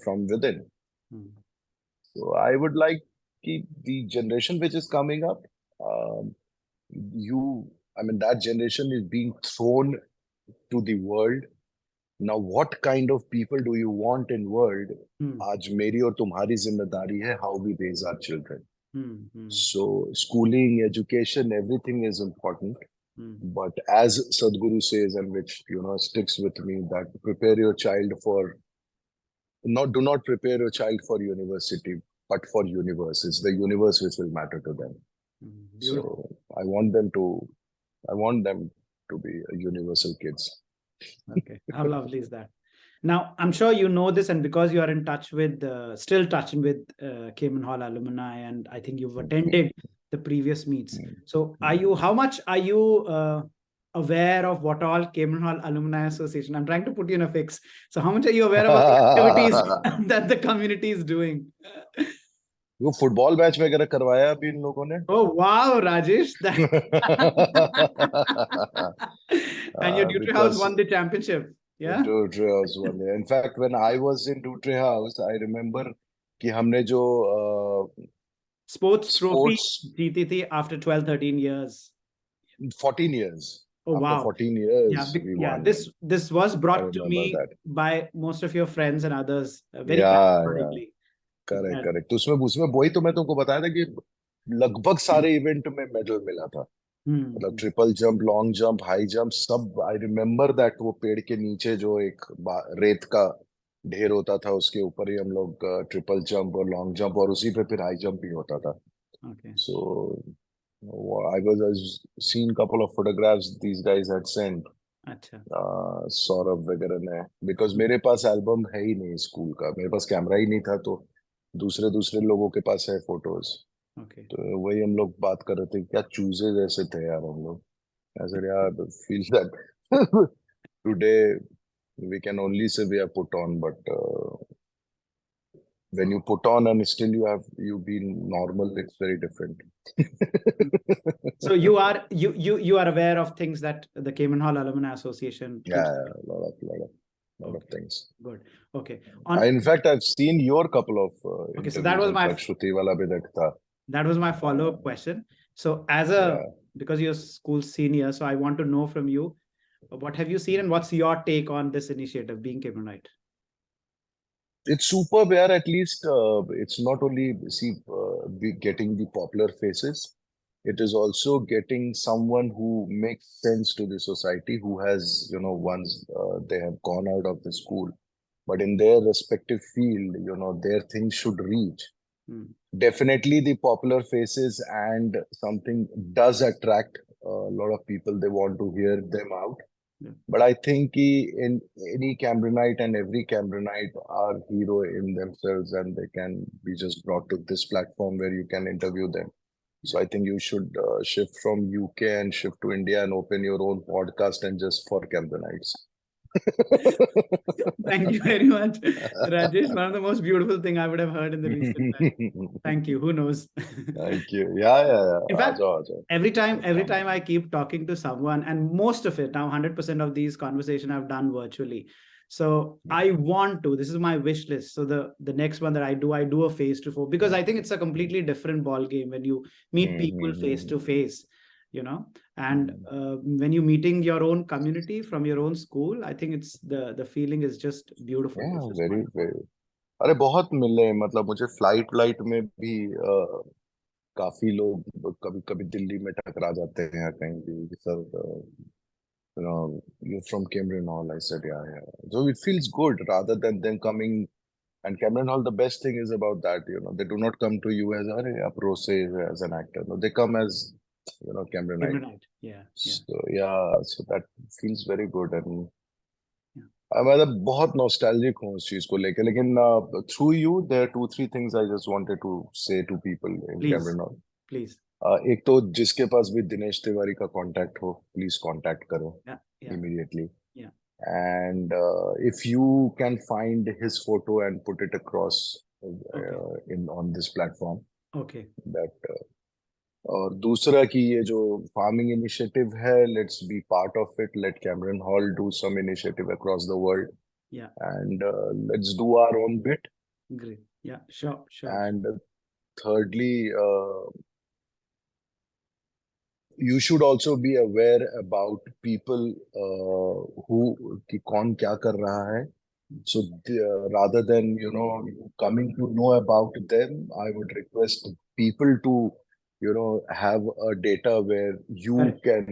from within. Hmm. So I would like the generation which is coming up, um, that generation is being thrown to the world. Now, what kind of people do you want in world? Hmm. आज मेरी और तुम्हारी जिम्मेदारी है how we raise our children. Hmm. Hmm. So schooling, education, everything is important. Hmm. But as Sadhguru says, and which sticks with me, that prepare your child for do not prepare your child for university, but for universe. It's the universe which will matter to them. Hmm. So Beautiful. I want them to be universal kids. Okay. How lovely is that? Now, I'm sure you know this, and because you are in touch with, still touching with Cayman Hall alumni, and I think you've attended the previous meets. So, how much are you aware of what all Cayman Hall Alumni Association? I'm trying to put you in a fix. So, how much are you aware about the activities that the community is doing? वो football match वगैरह करवाया अभी इन लोगों ने. Oh, wow, Rajesh. And your Duty House Because won the championship. Yeah. Duty House won. In fact, when I was in Duty House, I remember कि हमने जो sports trophy Sports, जीती थी after 12-13 years. 14 years. Oh After wow. 14 Yeah, years, we yeah. won. This was I brought to remember me that. by most of your friends and others very Yeah. categorically. Correct Yeah. Correct तो उसमें वही तो मैं तुमको बताया था कि लगभग सारे इवेंट में मेडल मिला था मतलब Hmm. Triple jump long jump high jump सब आई रिमेम्बर दैट वो पेड़ के नीचे जो एक रेत का ढेर होता था उसके ऊपर ही हम लोग ट्रिपल जंप और लॉन्ग जंप और उसी पे फिर हाई जंप भी होता था Okay. So I seen couple of photographs these guys had sent अच्छा. सौरभ वगैरह ने बिकॉज मेरे पास एल्बम है ही नहीं स्कूल का मेरे पास कैमरा ही नहीं था तो दूसरे दूसरे लोगों के पास है फोटोज Okay. तो वही हम लोग बात कर रहे थे क्या चूजे जैसे थे यार हम लोग ऐसे यार feel that today we can only say we are put on but when you put on and still you been normal it's very different. So you are aware of things that the Cayman Hall Alumni Association Yeah, keeps. a lot of Okay, things. good. Okay. In fact, I've seen your couple of Okay, so that interviews. was In my fact, Shruti wala bhi dekha. that was my follow-up question. So Yeah. because you're school senior, so I want to know from you, what have you seen and what's your take on this initiative, Being Cambrianite? It's superb, yeah. At least it's not only getting the popular faces. It is also getting someone who makes sense to the society, who has, once they have gone out of the school, but in their respective field, their things should reach. Definitely the popular faces and something does attract a lot of people. They want to hear them out. Yeah. But I think in any Cambrianite and every Cambrianite are hero in themselves and they can be just brought to this platform where you can interview them. So I think you should shift from UK and shift to India and open your own podcast and just for Cambrianites. Thank you very much, Rajesh. One of the most beautiful thing I would have heard in the recent time. Thank you. Who knows? Thank you. Yeah. In fact, Ajo. every time I keep talking to someone, and most of it now, 100% of these conversations I've done virtually. So I want to. This is my wish list. So the next one that I do a face to face because I think it's a completely different ball game when you meet people face to face. And when you're meeting your own community from your own school, I think it's the feeling is just beautiful. Yeah, It's just very wonderful. very. अरे बहुत मिले हैं मतलब मुझे flight में भी काफी लोग कभी कभी दिल्ली में टकरा जाते हैं कहीं भी sir you're from Cambrian Hall. I said yeah. So it feels good rather than them coming. And Cambrian Hall, the best thing is about that, they do not come to you as Rosesh as an actor. No, they come as Cambrianite. Cambrianite. Yeah. So that feels very good and मैं बहुत nostalgic हूँ उस चीज को लेके लेकिन through you there 2-3 things I just wanted to say to people in Cameron Hall please एक तो जिसके पास भी दिनेश तिवारी का कांटेक्ट हो प्लीज कांटेक्ट करो immediately and if you can find his photo and put it across on this platform that और दूसरा कि ये जो फार्मिंग इनिशिएटिव है let's be part of it let Cameron Hall do some initiative across the world and let's do our own bit great sure and thirdly you should also be aware about people who कि कौन क्या कर रहा है so rather than coming to know about them I would request people to have a data where you can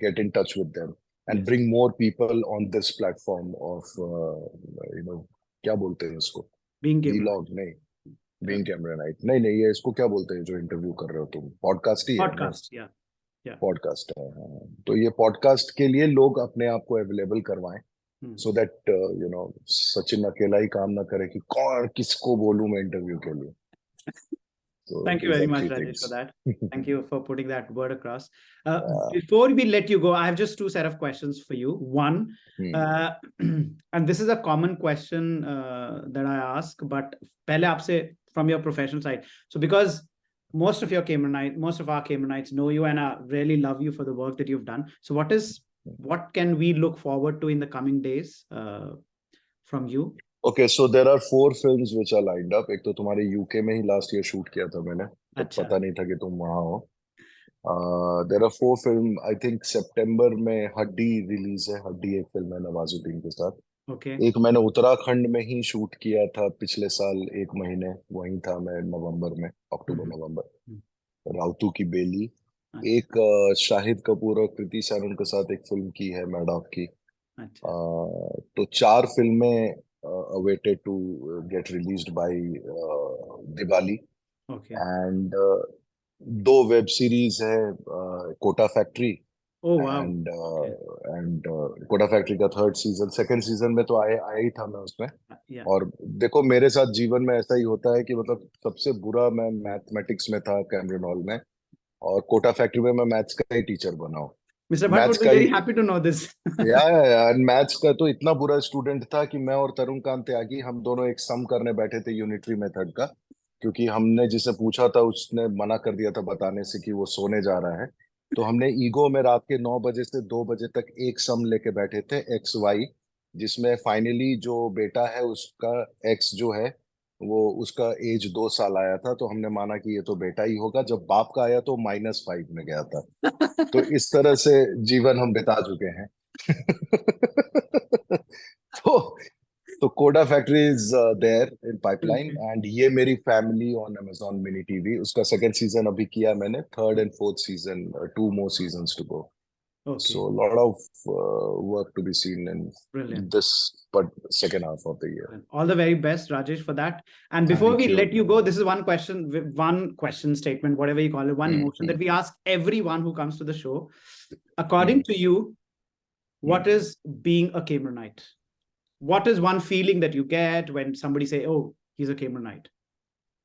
get in touch with them and bring more people on this platform of क्या बोलते हैं इसको vlog नहीं Being Cambrianite नहीं ये इसको क्या बोलते हैं जो इंटरव्यू कर रहे हो तुम पॉडकास्ट ही है पॉडकास्ट है तो ये पॉडकास्ट के लिए लोग अपने आप को अवेलेबल करवाएं so that सचिन अकेला ही काम ना करे कि कौन किसको बोलूं मैं इंटरव्यू के लिए So thank you very much, Rajesh, for that. Thank you for putting that word across. Before we let you go, I have just 2 set of questions for you. One, and this is a common question that I ask, but pehle aapse from your professional side. So because most of our Cambrianites know you and really love you for the work that you've done. So what can we look forward to in the coming days from you? Okay, so there are 4 films which are lined up. एक तो तुम्हारे UK में ही last year shoot किया था मैंने, तब अच्छा, पता नहीं था कि तुम वहां हो. There are 4 film. I think सितंबर में हड्डी रिलीज है. हड्डी एक फिल्म है नवाजुद्दीन के साथ. ओके, एक मैंने उत्तराखंड में ही शूट किया था पिछले साल, 1 महीने वहीं था मैं, नवंबर में, अक्टूबर नवंबर. हम्म, राउतू की बेली. अच्छा, एक शाहिद कपूर और कृति सैनन के साथ एक फिल्म की है, मैडॉक की. अच्छा, तो 4 फिल्में awaited to get released by Diwali. Okay, and 2 web series है, Kota Factory. Oh wow, and okay, and Kota Factory का 3rd सीजन. 2nd सीजन में तो आया आया ही था मैं उसमें. या, और देखो मेरे साथ जीवन में ऐसा ही होता है कि मतलब सबसे बुरा मैं मैथमेटिक्स में था कैम्ब्रियन हॉल में, और कोटा फैक्ट्री में मैं मैथ्स का ही टीचर बना हूँ. Mister Bhatt maths would be का ही. very happy to know this. या मैथ्स का तो इतना बुरा स्टूडेंट था कि मैं और तरुण कांत त्यागी हम दोनों एक सम करने बैठे थे यूनिटरी मेथड का, क्योंकि हमने जिसे पूछा था उसने मना कर दिया था बताने से कि वो सोने जा रहा है. तो हमने ईगो में रात के 9 बजे से 2 बजे तक एक सम लेके बैठे थे, एक्स वाई, जिसमें फाइनली जो बेटा है उसका एक्स जो है वो उसका एज 2 साल आया था. तो हमने माना कि ये तो बेटा ही होगा. जब बाप का आया तो -5 में गया था. तो इस तरह से जीवन हम बिता चुके हैं. तो तो Kota factory is there in pipeline. Okay, and ये मेरी family on Amazon mini TV, उसका 2nd सीजन अभी किया मैंने. 3rd and 4th season, 2 more seasons to go. okay, So a lot of work to be seen in brilliant. this but second half of the year. All the very best, Rajesh, for that. And before Thank we let you you. go, this is one question statement, whatever you call it, one emotion that we ask everyone who comes to the show. According to you, what is being a Cambrianite? What is one feeling that you get when somebody say, "Oh, he's a Cambrianite"?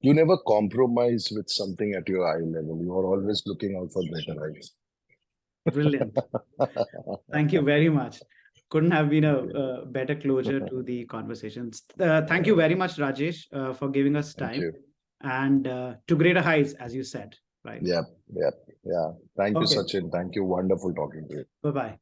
You never compromise with something at your eye level. You are always looking out for better eyes. Brilliant. Thank you very much. Couldn't have been a better closure to the conversations. Thank you very much, Rajesh, for giving us Thank time you. and to greater heights, as you said, right? Yep, yep, yeah. Thank you, Okay. Sachin. Thank you. Wonderful talking to you. Bye bye.